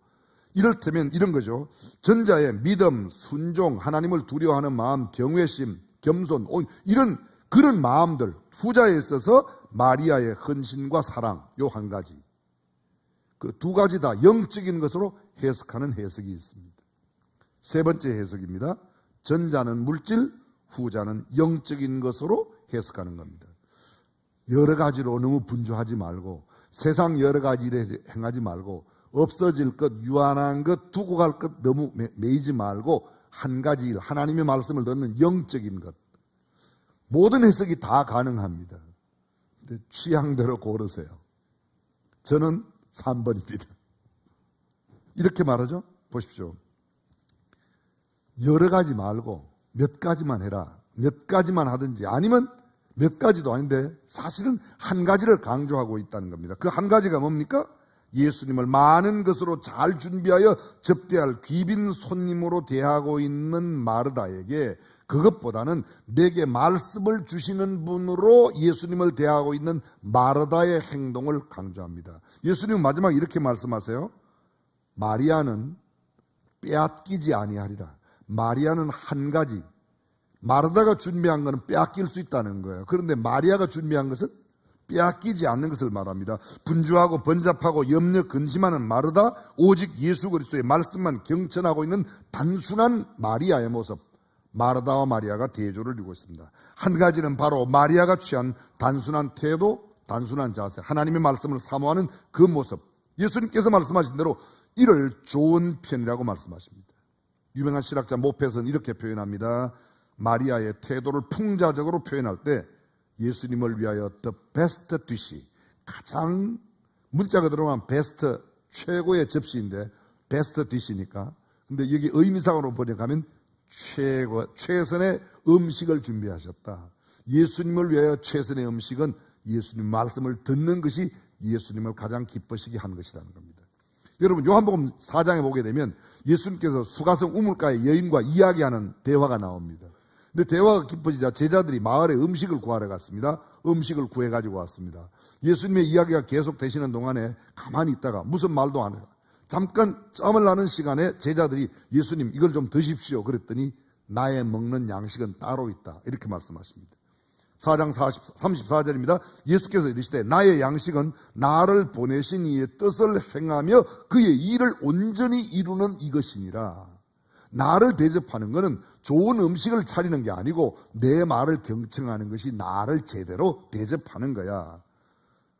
이를테면 이런 거죠. 전자의 믿음, 순종, 하나님을 두려워하는 마음, 경외심, 겸손, 이런 그런 마음들. 후자에 있어서 마리아의 헌신과 사랑, 요 한 가지. 그 두 가지 다 영적인 것으로 해석하는 해석이 있습니다. 세 번째 해석입니다. 전자는 물질, 후자는 영적인 것으로 해석하는 겁니다. 여러 가지로 너무 분주하지 말고 세상 여러 가지 일에 행하지 말고 없어질 것, 유한한 것, 두고 갈 것 너무 매이지 말고 한 가지 일, 하나님의 말씀을 듣는 영적인 것. 모든 해석이 다 가능합니다. 근데 취향대로 고르세요. 저는 3번입니다. 이렇게 말하죠? 보십시오. 여러 가지 말고 몇 가지만 해라. 몇 가지만 하든지 아니면 몇 가지도 아닌데 사실은 한 가지를 강조하고 있다는 겁니다. 그 한 가지가 뭡니까? 예수님을 많은 것으로 잘 준비하여 접대할 귀빈 손님으로 대하고 있는 마르다에게 그것보다는 내게 말씀을 주시는 분으로 예수님을 대하고 있는 마르다의 행동을 강조합니다. 예수님은 마지막에 이렇게 말씀하세요. 마리아는 빼앗기지 아니하리라. 마리아는 한 가지, 마르다가 준비한 것은 빼앗길 수 있다는 거예요. 그런데 마리아가 준비한 것은 빼앗기지 않는 것을 말합니다. 분주하고 번잡하고 염려 근심하는 마르다, 오직 예수 그리스도의 말씀만 경청하고 있는 단순한 마리아의 모습, 마르다와 마리아가 대조를 이루고 있습니다. 한 가지는 바로 마리아가 취한 단순한 태도, 단순한 자세, 하나님의 말씀을 사모하는 그 모습. 예수님께서 말씀하신 대로 이를 좋은 편이라고 말씀하십니다. 유명한 신학자 모페스는 이렇게 표현합니다. 마리아의 태도를 풍자적으로 표현할 때 예수님을 위하여 the best dish, 가장 문자가 들어가면 best, 최고의 접시인데 best dish니까. 근데 여기 의미상으로 번역하면 최선의 음식을 준비하셨다. 예수님을 위하여 최선의 음식은 예수님 말씀을 듣는 것이 예수님을 가장 기쁘시게 하는 것이라는 겁니다. 여러분 요한복음 4장에 보게 되면 예수님께서 수가성 우물가의 여인과 이야기하는 대화가 나옵니다. 근데 대화가 깊어지자 제자들이 마을에 음식을 구하러 갔습니다. 음식을 구해가지고 왔습니다. 예수님의 이야기가 계속 되시는 동안에 가만히 있다가 무슨 말도 안 해요. 잠깐 짬을 나는 시간에 제자들이 예수님 이걸 좀 드십시오. 그랬더니 나의 먹는 양식은 따로 있다. 이렇게 말씀하십니다. 4장 34절입니다. 예수께서 이르시되 나의 양식은 나를 보내신 이의 뜻을 행하며 그의 일을 온전히 이루는 이것이니라. 나를 대접하는 것은 좋은 음식을 차리는 게 아니고 내 말을 경청하는 것이 나를 제대로 대접하는 거야.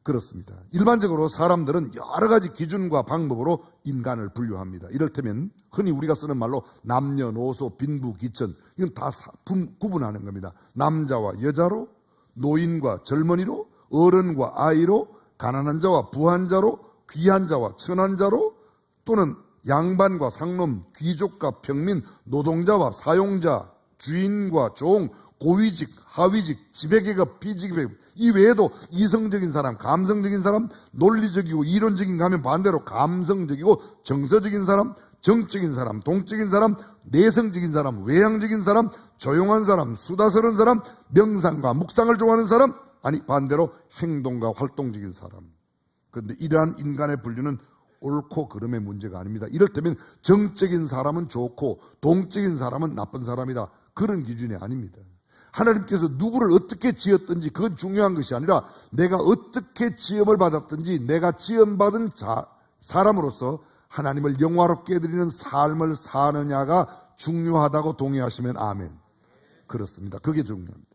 그렇습니다. 일반적으로 사람들은 여러 가지 기준과 방법으로 인간을 분류합니다. 이를테면 흔히 우리가 쓰는 말로 남녀노소, 빈부, 기천, 이건 다 구분하는 겁니다. 남자와 여자로, 노인과 젊은이로, 어른과 아이로, 가난한 자와 부한 자로, 귀한 자와 천한 자로, 또는 양반과 상놈, 귀족과 평민, 노동자와 사용자, 주인과 종, 고위직, 하위직, 지배계급, 비지배계급, 이 외에도 이성적인 사람, 감성적인 사람, 논리적이고 이론적인 가면 반대로 감성적이고 정서적인 사람, 정적인 사람, 동적인 사람, 내성적인 사람, 외향적인 사람, 조용한 사람, 수다스러운 사람, 명상과 묵상을 좋아하는 사람, 아니 반대로 행동과 활동적인 사람. 그런데 이러한 인간의 분류는 옳고 그름의 문제가 아닙니다. 이를테면 정적인 사람은 좋고 동적인 사람은 나쁜 사람이다. 그런 기준이 아닙니다. 하나님께서 누구를 어떻게 지었든지 그건 중요한 것이 아니라 내가 어떻게 지음을 받았든지 내가 지음받은 사람으로서 하나님을 영화롭게 해드리는 삶을 사느냐가 중요하다고 동의하시면 아멘. 그렇습니다. 그게 중요합니다.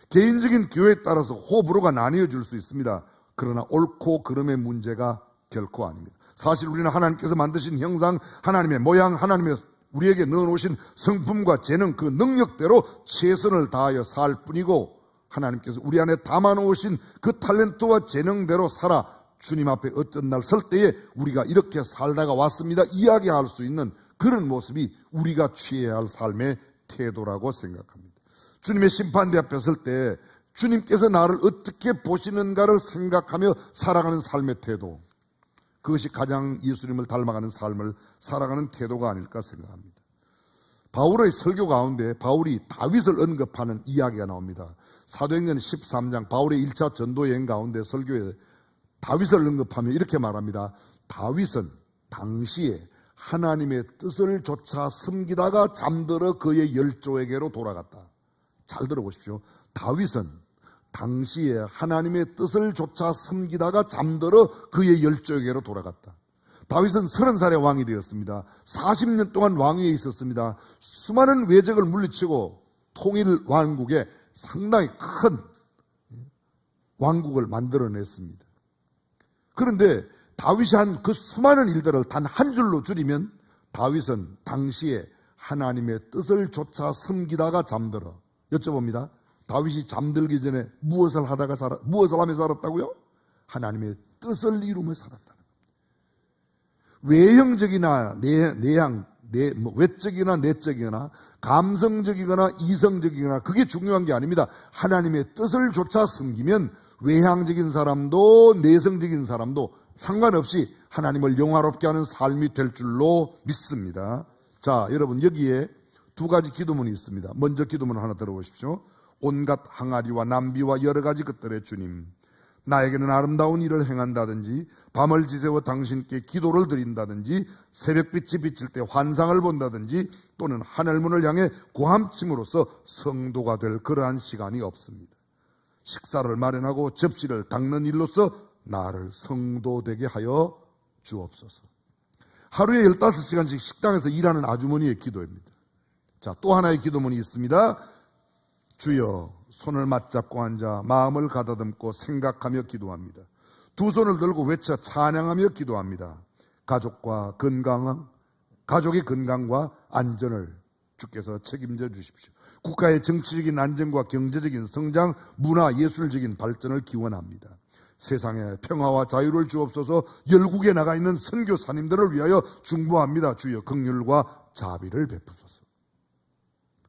개인적인 교회에 따라서 호불호가 나뉘어질 수 있습니다. 그러나 옳고 그름의 문제가 결코 아닙니다. 사실 우리는 하나님께서 만드신 형상, 하나님의 모양, 하나님의 우리에게 넣어놓으신 성품과 재능, 그 능력대로 최선을 다하여 살 뿐이고 하나님께서 우리 안에 담아놓으신 그 탤런트와 재능대로 살아 주님 앞에 어떤 날 설 때에 우리가 이렇게 살다가 왔습니다. 이야기할 수 있는 그런 모습이 우리가 취해야 할 삶의 태도라고 생각합니다. 주님의 심판대 앞에 설 때 주님께서 나를 어떻게 보시는가를 생각하며 살아가는 삶의 태도, 그것이 가장 예수님을 닮아가는 삶을 살아가는 태도가 아닐까 생각합니다. 바울의 설교 가운데 바울이 다윗을 언급하는 이야기가 나옵니다. 사도행전 13장 바울의 1차 전도여행 가운데 설교에 다윗을 언급하며 이렇게 말합니다. 다윗은 당시에 하나님의 뜻을 조차 섬기다가 잠들어 그의 열조에게로 돌아갔다. 잘 들어보십시오. 다윗은 당시에 하나님의 뜻을 조차 섬기다가 잠들어 그의 열조에게로 돌아갔다. 다윗은 30살에 왕이 되었습니다. 40년 동안 왕위에 있었습니다. 수많은 외적을 물리치고 통일 왕국에 상당히 큰 왕국을 만들어냈습니다. 그런데 다윗이 한 그 수많은 일들을 단 한 줄로 줄이면 다윗은 당시에 하나님의 뜻을 쫓아 섬기다가 잠들어. 여쭤봅니다. 다윗이 잠들기 전에 무엇을 하며 살았다고요? 하나님의 뜻을 이루며 살았다는 겁니다. 외형적이나 외적이나 내적이거나 감성적이거나 이성적이거나 그게 중요한 게 아닙니다. 하나님의 뜻을 쫓아 섬기면 외향적인 사람도 내성적인 사람도 상관없이 하나님을 영화롭게 하는 삶이 될 줄로 믿습니다. 자, 여러분 여기에 두 가지 기도문이 있습니다. 먼저 기도문 하나 들어보십시오. 온갖 항아리와 남비와 여러 가지 것들의 주님, 나에게는 아름다운 일을 행한다든지 밤을 지새워 당신께 기도를 드린다든지 새벽빛이 비칠 때 환상을 본다든지 또는 하늘문을 향해 고함침으로써 성도가 될 그러한 시간이 없습니다. 식사를 마련하고 접시를 닦는 일로서 나를 성도되게 하여 주옵소서. 하루에 15시간씩 식당에서 일하는 아주머니의 기도입니다. 자, 또 하나의 기도문이 있습니다. 주여, 손을 맞잡고 앉아 마음을 가다듬고 생각하며 기도합니다. 두 손을 들고 외쳐 찬양하며 기도합니다. 가족의 건강과 안전을 주께서 책임져 주십시오. 국가의 정치적인 안정과 경제적인 성장, 문화, 예술적인 발전을 기원합니다. 세상에 평화와 자유를 주옵소서. 열국에 나가 있는 선교사님들을 위하여 중보합니다. 주여 긍휼과 자비를 베푸소서.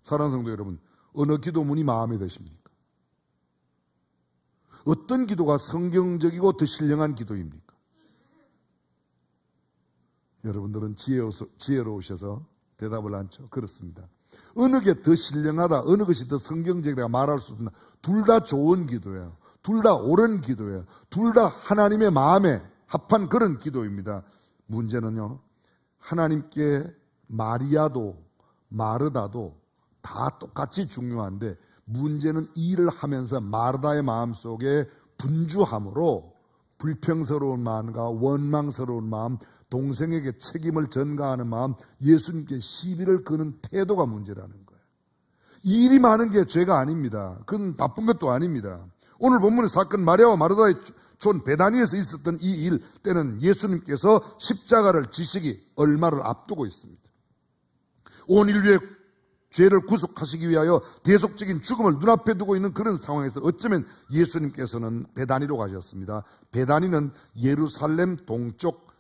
사랑하는 성도 여러분, 어느 기도문이 마음에 드십니까? 어떤 기도가 성경적이고 더 신령한 기도입니까? 여러분들은 지혜로우셔서 대답을 않죠. 그렇습니다. 어느 게 더 신령하다, 어느 것이 더 성경적이다 말할 수 없나. 둘 다 좋은 기도예요. 둘 다 옳은 기도예요. 둘 다 하나님의 마음에 합한 그런 기도입니다. 문제는요, 하나님께 마리아도 마르다도 다 똑같이 중요한데 문제는 이 일을 하면서 마르다의 마음속에 분주함으로 불평스러운 마음과 원망스러운 마음, 동생에게 책임을 전가하는 마음, 예수님께 시비를 거는 태도가 문제라는 거예요. 이 일이 많은 게 죄가 아닙니다. 그건 나쁜 것도 아닙니다. 오늘 본문의 사건 마리아와 마르다의 촌 베다니에서 있었던 이 일 때는 예수님께서 십자가를 지시기 얼마를 앞두고 있습니다. 온 인류의 죄를 구속하시기 위하여 대속적인 죽음을 눈앞에 두고 있는 그런 상황에서 어쩌면 예수님께서는 베다니로 가셨습니다. 베다니는 예루살렘 동쪽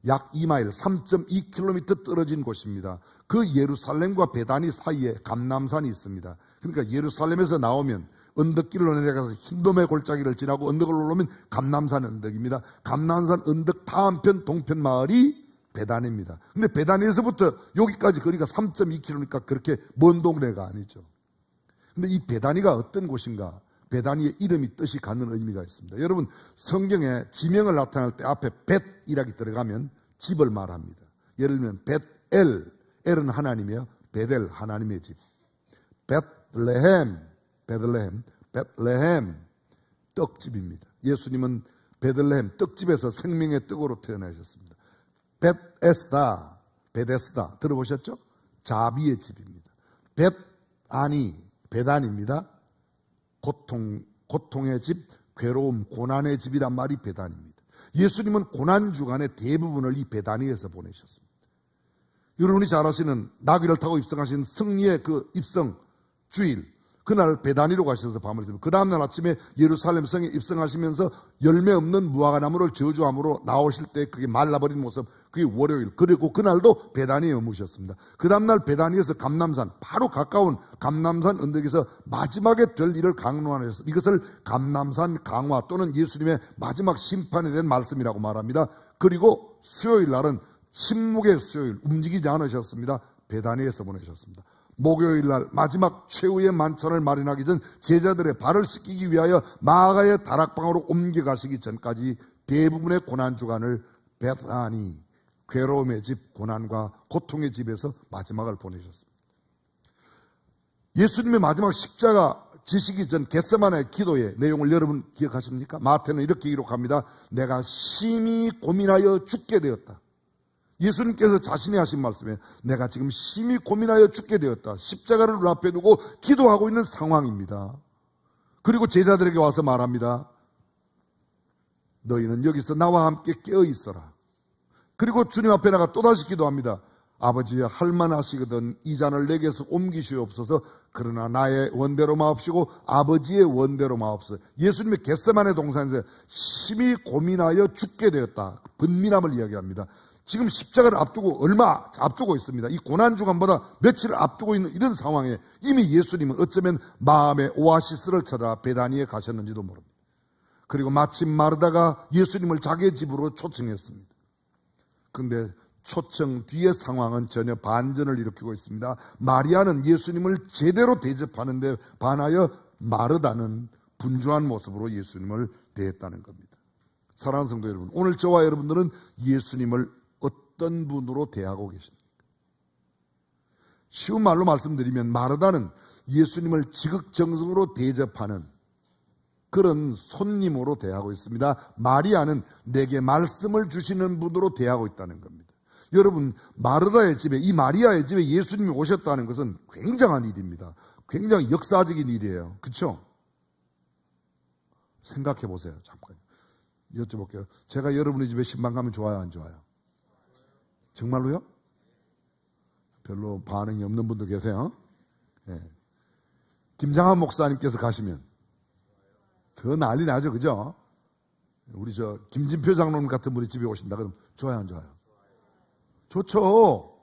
약 2마일 3.2km 떨어진 곳입니다. 그 예루살렘과 베다니 사이에 감람산이 있습니다. 그러니까 예루살렘에서 나오면 언덕길로 내려가서 흰돔의 골짜기를 지나고 언덕을 올라오면 감람산 언덕입니다. 감람산 언덕 다음편 동편 마을이 베다니입니다. 근데 베다니에서부터 여기까지 거리가 3.2km니까 그렇게 먼 동네가 아니죠. 근데 이 베다니가 어떤 곳인가? 베다니의 이름이 뜻이 갖는 의미가 있습니다. 여러분, 성경에 지명을 나타낼 때 앞에 벳이라기 들어가면 집을 말합니다. 예를 들면 벳엘, 엘은 하나님이에요. 베델, 하나님의 집. 베들레헴, 떡집입니다. 예수님은 베들레헴 떡집에서 생명의 떡으로 태어나셨습니다. 베데스다 들어보셨죠? 자비의 집입니다. 베단입니다. 고통의 집, 괴로움, 고난의 집이란 말이 베단입니다. 예수님은 고난 주간의 대부분을 이 베다니에서 보내셨습니다. 여러분이 잘 아시는 나귀를 타고 입성하신 승리의 그 입성 주일, 그날 베다니로 가셔서 밤을 새고 그 다음날 아침에 예루살렘 성에 입성하시면서 열매 없는 무화과나무를 저주함으로 나오실 때 그게 말라버린 모습, 그게 월요일. 그리고 그날도 베다니에 머무셨습니다. 그 다음날 베다니에서 감람산, 바로 가까운 감람산 언덕에서 마지막에 될 일을 강론하셨습니다. 이것을 감람산 강화 또는 예수님의 마지막 심판에 대한 말씀이라고 말합니다. 그리고 수요일 날은 침묵의 수요일, 움직이지 않으셨습니다. 베다니에서 보내셨습니다. 목요일 날 마지막 최후의 만찬을 마련하기 전 제자들의 발을 씻기기 위하여 마가의 다락방으로 옮겨가시기 전까지 대부분의 고난주간을 베다니, 괴로움의 집, 고난과 고통의 집에서 마지막을 보내셨습니다. 예수님의 마지막 십자가 지시기 전 겟세마네 기도의 내용을 여러분 기억하십니까? 마태는 이렇게 기록합니다. 내가 심히 고민하여 죽게 되었다. 예수님께서 자신이 하신 말씀에 내가 지금 심히 고민하여 죽게 되었다. 십자가를 눈앞에 두고 기도하고 있는 상황입니다. 그리고 제자들에게 와서 말합니다. 너희는 여기서 나와 함께 깨어 있어라. 그리고 주님 앞에 나가 또다시 기도합니다. 아버지, 할만하시거든 이 잔을 내게서 옮기시옵소서. 그러나 나의 원대로 마옵시고 아버지의 원대로 마옵소서. 예수님의 겟세마네 동산에서 심히 고민하여 죽게 되었다. 분민함을 이야기합니다. 지금 십자가를 얼마 앞두고 있습니다. 이 고난주간보다 며칠 앞두고 있는 이런 상황에 이미 예수님은 어쩌면 마음의 오아시스를 찾아 베다니에 가셨는지도 모릅니다. 그리고 마침 마르다가 예수님을 자기의 집으로 초청했습니다. 그런데 초청 뒤의 상황은 전혀 반전을 일으키고 있습니다. 마리아는 예수님을 제대로 대접하는데 반하여 마르다는 분주한 모습으로 예수님을 대했다는 겁니다. 사랑하는 성도 여러분, 오늘 저와 여러분들은 예수님을 어떤 분으로 대하고 계십니까? 쉬운 말로 말씀드리면 마르다는 예수님을 지극정성으로 대접하는 그런 손님으로 대하고 있습니다. 마리아는 내게 말씀을 주시는 분으로 대하고 있다는 겁니다. 여러분, 마르다의 집에, 이 마리아의 집에 예수님이 오셨다는 것은 굉장한 일입니다. 굉장히 역사적인 일이에요. 그렇죠? 생각해 보세요. 잠깐 여쭤볼게요. 제가 여러분의 집에 신방 가면 좋아요, 안 좋아요? 정말로요? 별로 반응이 없는 분도 계세요. 네. 김장한 목사님께서 가시면 더 난리 나죠, 그죠? 우리 김진표 장로님 같은 분이 집에 오신다 그러면 좋아요, 안 좋아요? 좋죠.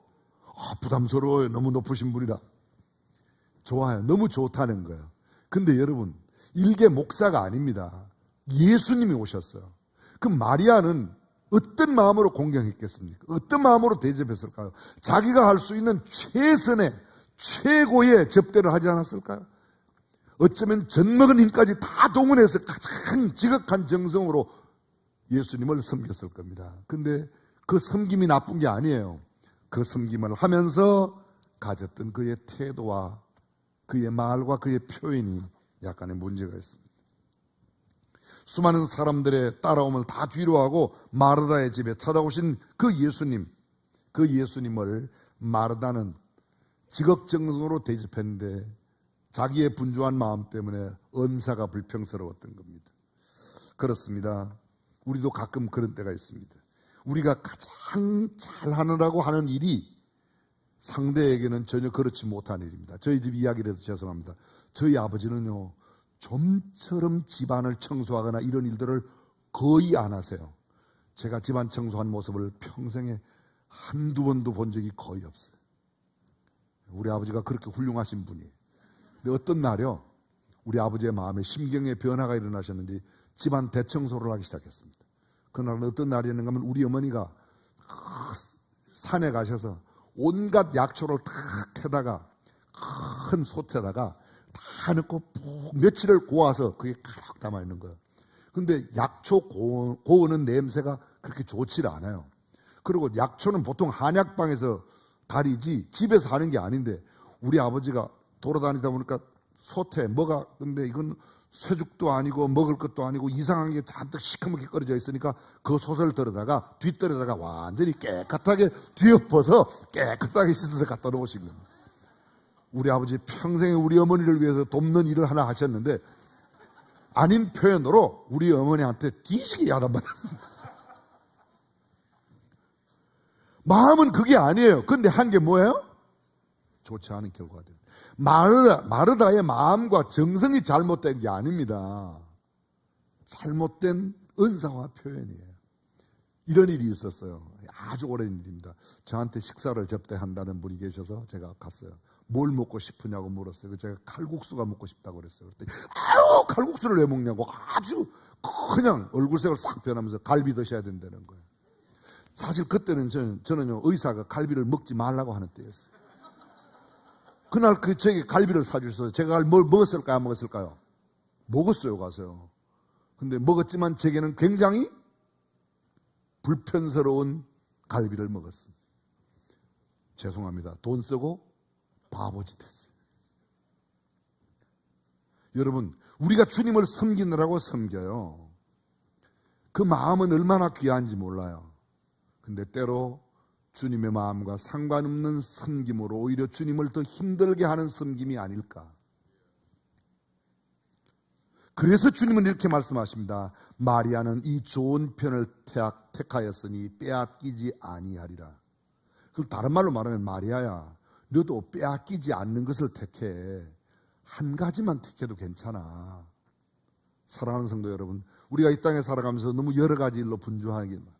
부담스러워요. 너무 높으신 분이라. 좋아요. 너무 좋다는 거예요. 근데 여러분, 일개 목사가 아닙니다. 예수님이 오셨어요. 그럼 마리아는 어떤 마음으로 공경했겠습니까? 어떤 마음으로 대접했을까요? 자기가 할 수 있는 최선의 최고의 접대를 하지 않았을까요? 어쩌면 젖먹은 힘까지 다 동원해서 가장 지극한 정성으로 예수님을 섬겼을 겁니다. 근데 그 섬김이 나쁜 게 아니에요. 그 섬김을 하면서 가졌던 그의 태도와 그의 말과 그의 표현이 약간의 문제가 있습니다. 수많은 사람들의 따라옴을 다 뒤로하고 마르다의 집에 찾아오신 그 예수님을 마르다는 지극정성으로 대접했는데 자기의 분주한 마음 때문에 언사가 불평스러웠던 겁니다. 그렇습니다. 우리도 가끔 그런 때가 있습니다. 우리가 가장 잘하느라고 하는 일이 상대에게는 전혀 그렇지 못한 일입니다. 저희 집 이야기를 해서 죄송합니다. 저희 아버지는요, 좀처럼 집안을 청소하거나 이런 일들을 거의 안 하세요. 제가 집안 청소한 모습을 평생에 한두 번도 본 적이 거의 없어요. 우리 아버지가 그렇게 훌륭하신 분이에요. 근데 어떤 날이요, 우리 아버지의 마음에 심경의 변화가 일어나셨는지 집안 대청소를 하기 시작했습니다. 그날은 어떤 날이었는가 하면 우리 어머니가 산에 가셔서 온갖 약초를 다 캐다가 큰 솥에다가 다 넣고 며칠을 고아서 그게 가득 담아있는 거예요. 근데 약초 고우는 냄새가 그렇게 좋지 않아요. 그리고 약초는 보통 한약방에서 다리지 집에서 하는 게 아닌데 우리 아버지가 돌아다니다 보니까 솥에 뭐가, 근데 이건 쇠죽도 아니고 먹을 것도 아니고 이상한 게 잔뜩 시커멓게 끓여져 있으니까 그 솥을 들어다가 뒷뜰에다가 완전히 깨끗하게 뒤엎어서 깨끗하게 씻어서 갖다 놓으신 겁니다. 우리 아버지 평생에 우리 어머니를 위해서 돕는 일을 하나 하셨는데 아닌 표현으로 우리 어머니한테 뒤지게 야단받았습니다. 마음은 그게 아니에요. 근데 한 게 뭐예요? 좋지 않은 결과가 됩니다. 마르다의 마음과 정성이 잘못된 게 아닙니다. 잘못된 은사와 표현이에요. 이런 일이 있었어요. 아주 오랜 일입니다. 저한테 식사를 접대한다는 분이 계셔서 제가 갔어요. 뭘 먹고 싶으냐고 물었어요. 제가 칼국수가 먹고 싶다고 그랬어요. 그랬더니 아유, 칼국수를 왜 먹냐고 아주 그냥 얼굴색을 싹 변하면서 갈비 드셔야 된다는 거예요. 사실 그때는 저는요, 의사가 갈비를 먹지 말라고 하는 때였어요. 그날 저에게 갈비를 사주셔서 제가 뭘 먹었을까요? 안 먹었을까요? 먹었어요, 가서요. 근데 먹었지만 제게는 굉장히 불편스러운 갈비를 먹었습니다. 죄송합니다. 돈 쓰고 바보짓 했어요. 여러분, 우리가 주님을 섬기느라고 섬겨요. 그 마음은 얼마나 귀한지 몰라요. 근데 때로 주님의 마음과 상관없는 섬김으로 오히려 주님을 더 힘들게 하는 섬김이 아닐까. 그래서 주님은 이렇게 말씀하십니다. 마리아는 이 좋은 편을 택하였으니 빼앗기지 아니하리라. 그럼 다른 말로 말하면 마리아야, 너도 빼앗기지 않는 것을 택해. 한 가지만 택해도 괜찮아. 사랑하는 성도 여러분, 우리가 이 땅에 살아가면서 너무 여러 가지 일로 분주하게 많아요.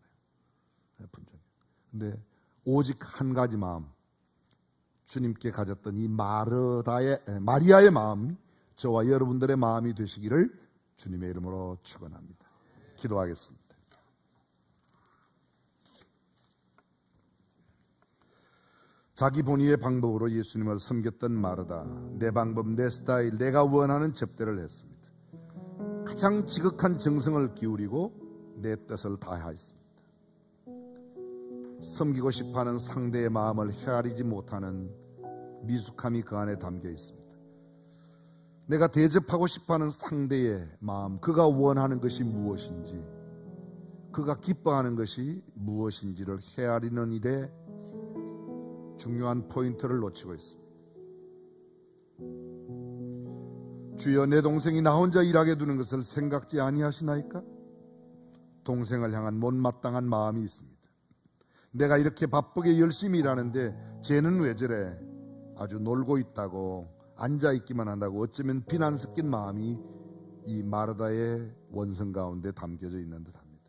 근데 오직 한 가지 마음, 주님께 가졌던 이 마리아의 마음, 저와 여러분들의 마음이 되시기를 주님의 이름으로 축원합니다. 기도하겠습니다. 자기 본의의 방법으로 예수님을 섬겼던 마르다, 내 방법, 내 스타일, 내가 원하는 접대를 했습니다. 가장 지극한 정성을 기울이고 내 뜻을 다하였습니다. 섬기고 싶어하는 상대의 마음을 헤아리지 못하는 미숙함이 그 안에 담겨 있습니다. 내가 대접하고 싶어하는 상대의 마음, 그가 원하는 것이 무엇인지, 그가 기뻐하는 것이 무엇인지를 헤아리는 일에 중요한 포인트를 놓치고 있습니다. 주여, 내 동생이 나 혼자 일하게 두는 것을 생각지 아니하시나이까? 동생을 향한 못마땅한 마음이 있습니다. 내가 이렇게 바쁘게 열심히 일하는데 쟤는 왜 저래? 아주 놀고 있다고, 앉아있기만 한다고, 어쩌면 비난 섞인 마음이 이 마르다의 원성 가운데 담겨져 있는 듯합니다.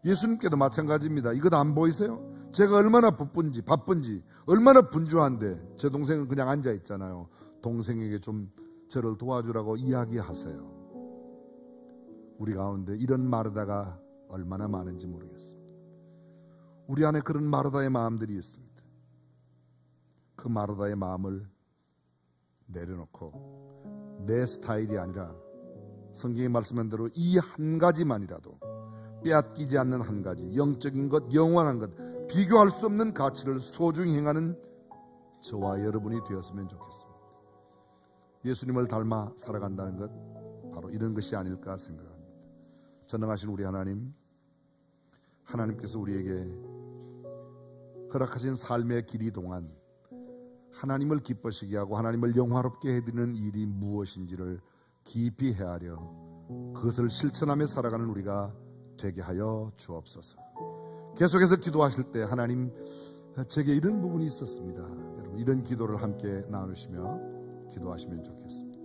예수님께도 마찬가지입니다. 이것 안 보이세요? 제가 얼마나 바쁜지 얼마나 분주한데 제 동생은 그냥 앉아있잖아요. 동생에게 좀 저를 도와주라고 이야기하세요. 우리 가운데 이런 마르다가 얼마나 많은지 모르겠습니다. 우리 안에 그런 마르다의 마음들이 있습니다. 그 마르다의 마음을 내려놓고 내 스타일이 아니라 성경이 말씀한 대로 이 한 가지만이라도, 빼앗기지 않는 한 가지, 영적인 것, 영원한 것, 비교할 수 없는 가치를 소중히 행하는 저와 여러분이 되었으면 좋겠습니다. 예수님을 닮아 살아간다는 것, 바로 이런 것이 아닐까 생각합니다. 전능하신 우리 하나님, 하나님께서 우리에게 허락하신 삶의 길이 동안 하나님을 기뻐시게 하고 하나님을 영화롭게 해드리는 일이 무엇인지를 깊이 헤아려 그것을 실천하며 살아가는 우리가 되게 하여 주옵소서. 계속해서 기도하실 때 하나님, 제게 이런 부분이 있었습니다. 여러분, 이런 기도를 함께 나누시며 기도하시면 좋겠습니다.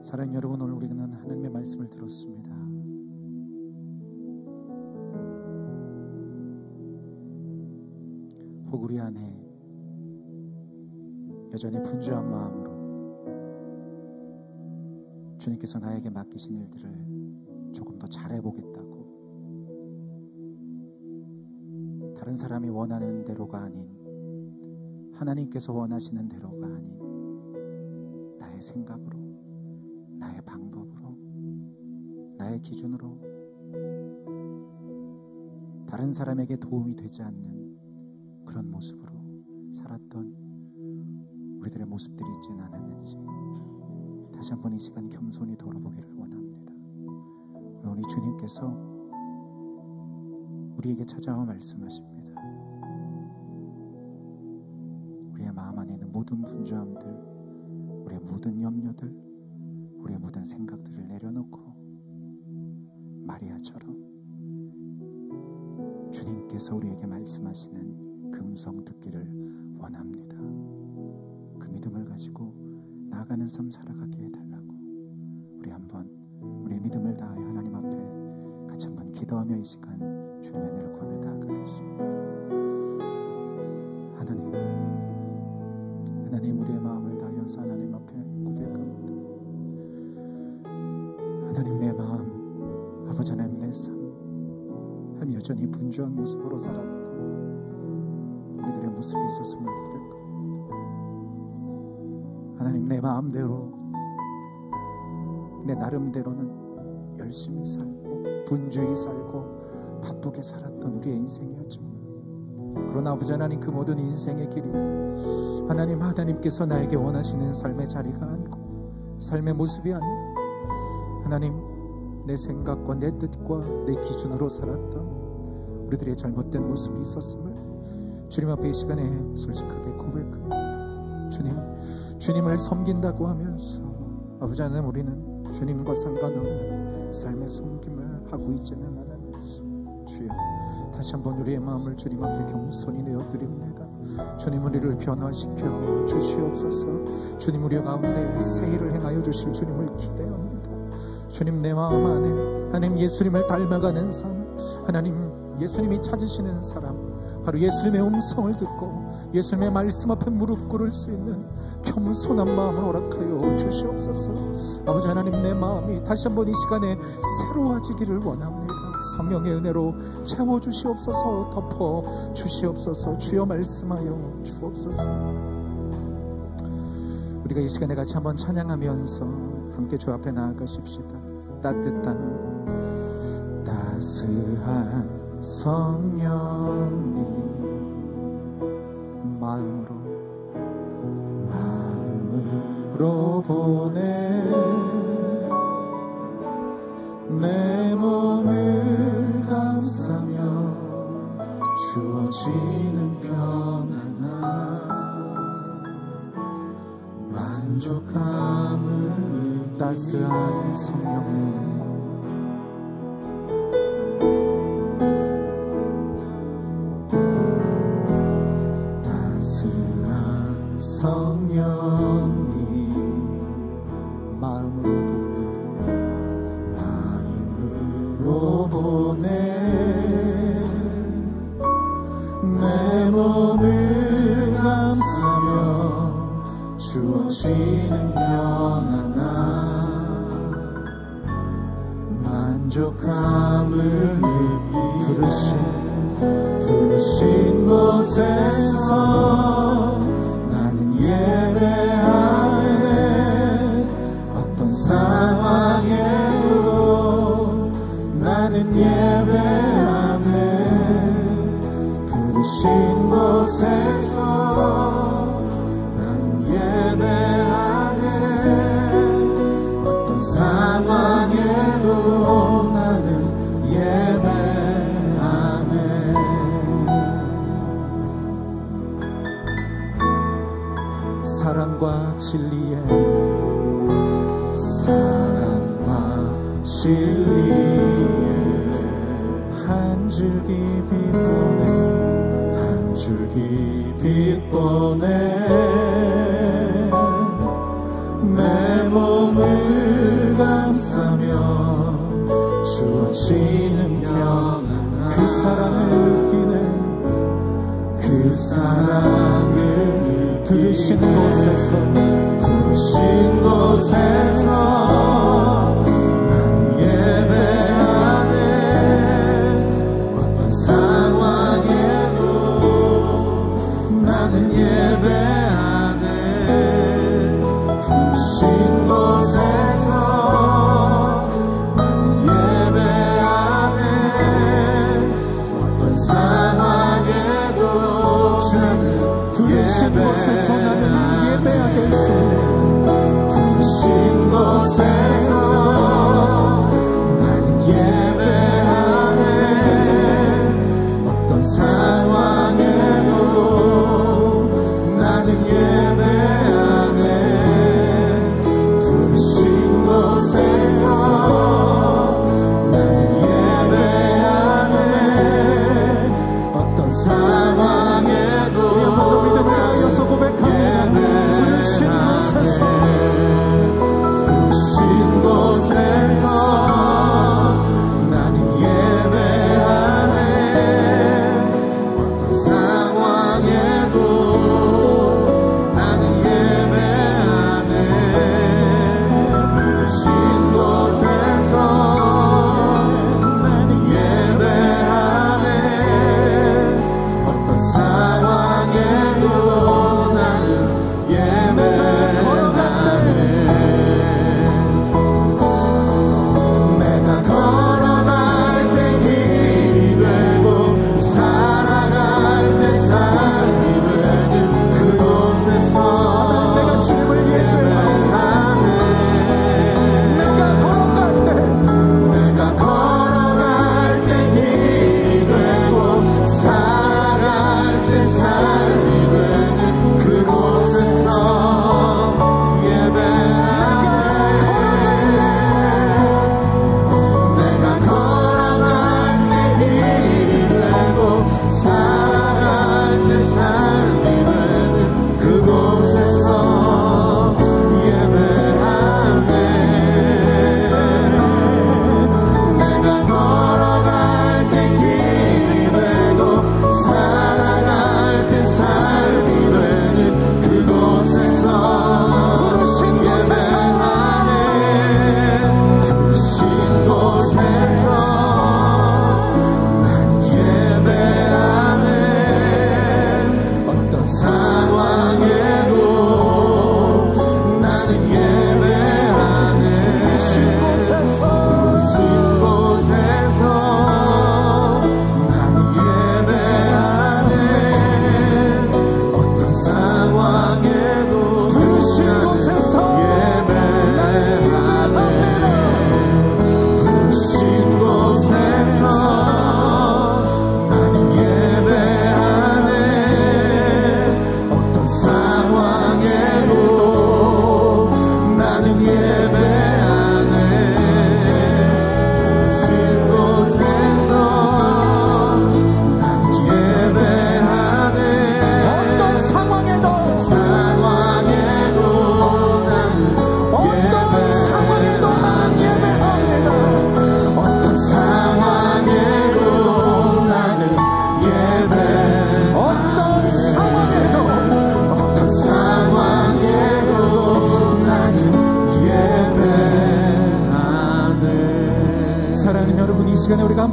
사랑하는 여러분, 오늘 우리는 하나님의 말씀을 들었습니다. 혹 우리 안에 여전히 분주한 마음으로 주님께서 나에게 맡기신 일들을 조금 더 잘해보겠다고, 다른 사람이 원하는 대로가 아닌 하나님께서 원하시는 대로가 아닌 나의 생각으로, 나의 방법으로, 나의 기준으로, 다른 사람에게 도움이 되지 않는 그런 모습으로 살았던 우리들의 모습들이 있지는 않았는지 다시 한번 이 시간 겸손히 돌아보기를 원합니다. 오늘 주님께서 우리에게 찾아와 말씀하십니다. 우리의 마음 안에 있는 모든 분주함들, 우리의 모든 염려들, 우리의 모든 생각들을 내려놓고 마리아처럼 주님께서 우리에게 말씀하시는 그 음성 듣기를 원합니다. 그 믿음을 가지고 나아가는 삶 살아가게 해달라고 우리 한번 우리의 믿음을 다하여 하나님 앞에 같이 한번 기도하며 이 시간 주님의 은혜를 구하며 나아가겠습니다. 하나님 우리의 마음을 다하여서 하나님 앞에 고백합니다. 하나님 내 마음, 아버지 하나님 내 삶, 하나님 여전히 분주한 모습으로 살았던 우리들의 모습이 있었음을 고백합니다. 하나님 내 마음대로 내 나름대로는 열심히 살고 분주히 살고 바쁘게 살았던 우리의 인생이었지만, 그러나 아버지 하나님 그 모든 인생의 길이 하나님께서 나에게 원하시는 삶의 자리가 아니고 삶의 모습이 아니고 하나님 내 생각과 내 뜻과 내 기준으로 살았던 우리들의 잘못된 모습이 있었음을 주님 앞에 이 시간에 솔직하게 고백합니다. 주님을 섬긴다고 하면서 아버지 하나님 우리는 주님과 상관없는 삶의 섬김을 하고 있지는 않았는지 주여 다시 한번 우리의 마음을 주님 앞에 겸손히 내어드립니다. 주님 우리를 변화시켜 주시옵소서. 주님 우리 가운데 새 일을 행하여 주실 주님을 기대합니다. 주님 내 마음 안에 하나님 예수님을 닮아가는 삶, 하나님 예수님이 찾으시는 사람, 바로 예수님의 음성을 듣고 예수님의 말씀 앞에 무릎 꿇을 수 있는 겸손한 마음을 허락하여 주시옵소서. 아버지 하나님 내 마음이 다시 한번 이 시간에 새로워지기를 원합니다. 성령의 은혜로 채워주시옵소서. 덮어주시옵소서. 주여 말씀하여 주옵소서. 우리가 이 시간에 같이 한번 찬양하면서 함께 주 앞에 나아가십시다. 따스한 성령님 마음으로 보내 내 몸을 감싸며 주어지는 평안함 만족함을 따스한 성령님 마음으로 보내 내 몸을 감싸며 주어지는 평안함 만족함을 부르신 곳에서 나는 예배하네. 어떤 상황에도 나는 예배하네. 부르신 곳에서 나는 예배하네. 어떤 상황에도 나는 예배하네. 사랑과 진리에 한 줄기 빛 보내 내 몸을 감싸며 주어지는 평안 그 사랑을 느끼네. 그 사랑을 부르신 곳에서 나는 예배하네. 어떤 상황에도 나는 예배하네. 부르신 곳에서 나는 예배하네. 어떤 상황에도 나는 부르신 곳에서 나는 예배하겠소. 부르신 곳에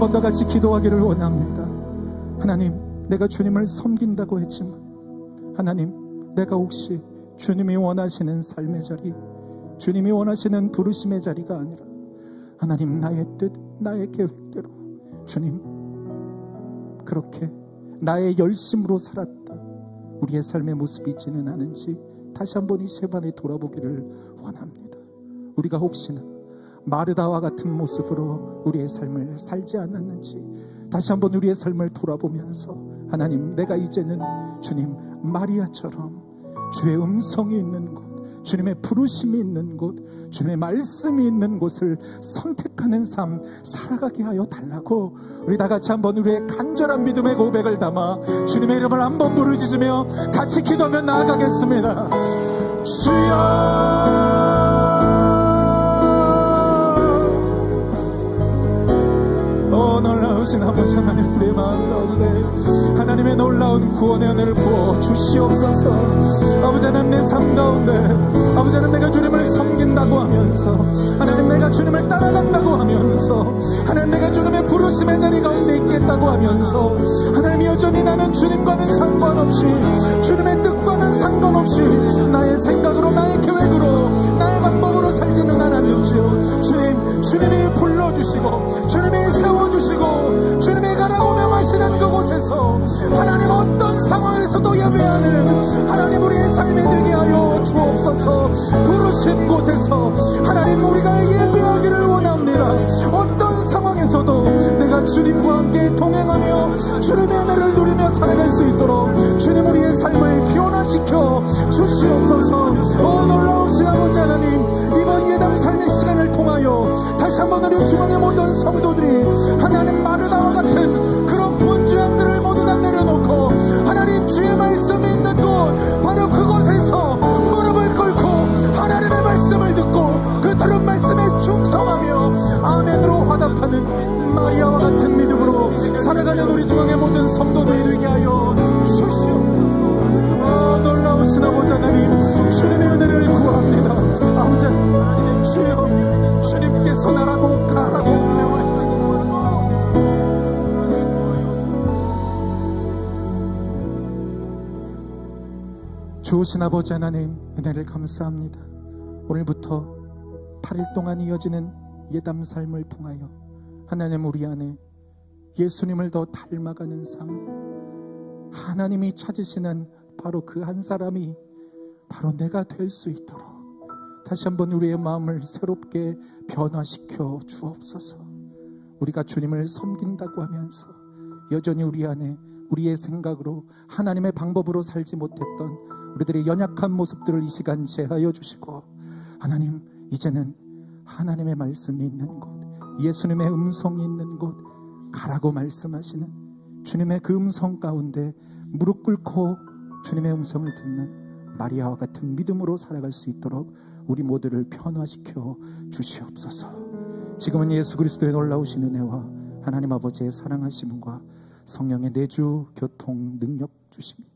번 더 같이 기도하기를 원합니다. 하나님, 내가 주님을 섬긴다고 했지만 하나님, 내가 혹시 주님이 원하시는 삶의 자리, 주님이 원하시는 부르심의 자리가 아니라 하나님, 나의 뜻, 나의 계획대로 주님 그렇게 나의 열심으로 살았던 우리의 삶의 모습이 있지는 않은지 다시 한번 이 시간에 돌아보기를 원합니다. 우리가 혹시나 마르다와 같은 모습으로 우리의 삶을 살지 않았는지 다시 한번 우리의 삶을 돌아보면서 하나님, 내가 이제는 주님 마리아처럼 주의 음성이 있는 곳, 주님의 부르심이 있는 곳, 주님의 말씀이 있는 곳을 선택하는 삶 살아가게 하여 달라고 우리 다 같이 한번 우리의 간절한 믿음의 고백을 담아 주님의 이름을 한번 부르짖으며 같이 기도하며 나아가겠습니다. 주여, 놀라우신 아버지 하나님, 우리의 마음 가운데 하나님의 놀라운 구원의 은혜를 부어 주시옵소서. 아버지 하나님, 내 삶 가운데 아버지 하나님, 내가 주님을 섬긴다고 하면서 하나님, 내가 주님을 따라간다고 하면서 하나님, 내가 주님의 부르심의 자리 가운데 있겠다고 하면서 하나님, 여전히 나는 주님과는 상관없이 주님의 뜻과는 상관없이 나의 생각으로, 나의 계획으로, 나의 방법으로 살지는 않았는지요. 주님, 주님이 불러주시고 주님이 세워주시고 주님이 가라고 명하시는 그곳에서 하나님, 어떤 상황에서도 예배하는 하나님, 우리의 삶이 되게 하여 주옵소서. 부르신 곳에서 하나님, 우리가 예배하기를 원합니다. 어떤 상황에서도 내가 주님과 함께 동행하며 주님의 은혜를 누리며 살아갈 수 있도록 주님, 우리의 삶을 변화시켜 주시옵소서. 놀라우신 아버지 하나님, 이번 예담 삶의 시간을 통하여 다시 한번 우리 중앙의 모든 성도들이 하나님, 마르다와 같은 그런 분주함들을 모두 다 내려놓고 하나님, 주의 말씀이 있는 곳, 바로 그곳에서 무릎을 꿇고 하나님의 말씀을 듣고 그 들은 말씀에 충성하며 아멘으로 화답하는 마리아와 같은 믿음으로 살아가는 우리 중앙의 모든 성도들이 되게 하여 주시옵소서. 놀라우신 아버지 하나님, 주님의 은혜를 구합니다. 아버지 하나님, 주여, 주님께서 나라고 가라고 명하시니 좋으신 아버지 하나님, 은혜를 감사합니다. 오늘부터 8일 동안 이어지는 예담 삶을 통하여 하나님, 우리 안에 예수님을 더 닮아가는 삶, 하나님이 찾으시는 바로 그 한 사람이 바로 내가 될 수 있도록 다시 한번 우리의 마음을 새롭게 변화시켜 주옵소서. 우리가 주님을 섬긴다고 하면서 여전히 우리 안에 우리의 생각으로 하나님의 방법으로 살지 못했던 우리들의 연약한 모습들을 이 시간 제하여 주시고 하나님, 이제는 하나님의 말씀이 있는 곳, 예수님의 음성이 있는 곳 가라고 말씀하시는 주님의 그 음성 가운데 무릎 꿇고 주님의 음성을 듣는 마리아와 같은 믿음으로 살아갈 수 있도록 우리 모두를 변화시켜 주시옵소서. 지금은 예수 그리스도의 놀라우신 은혜와 하나님 아버지의 사랑하심과 성령의 내주 교통 능력 주심이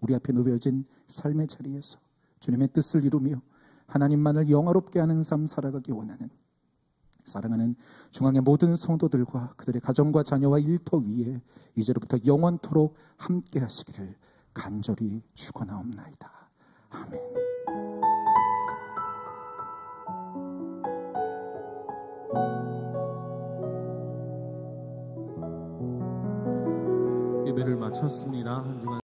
우리 앞에 놓여진 삶의 자리에서 주님의 뜻을 이루며 하나님만을 영화롭게 하는 삶 살아가기 원하는 사랑하는 중앙의 모든 성도들과 그들의 가정과 자녀와 일터 위에 이제로부터 영원토록 함께 하시기를 간절히 축원하옵나이다. 아멘. 예배를 마쳤습니다. 한 주간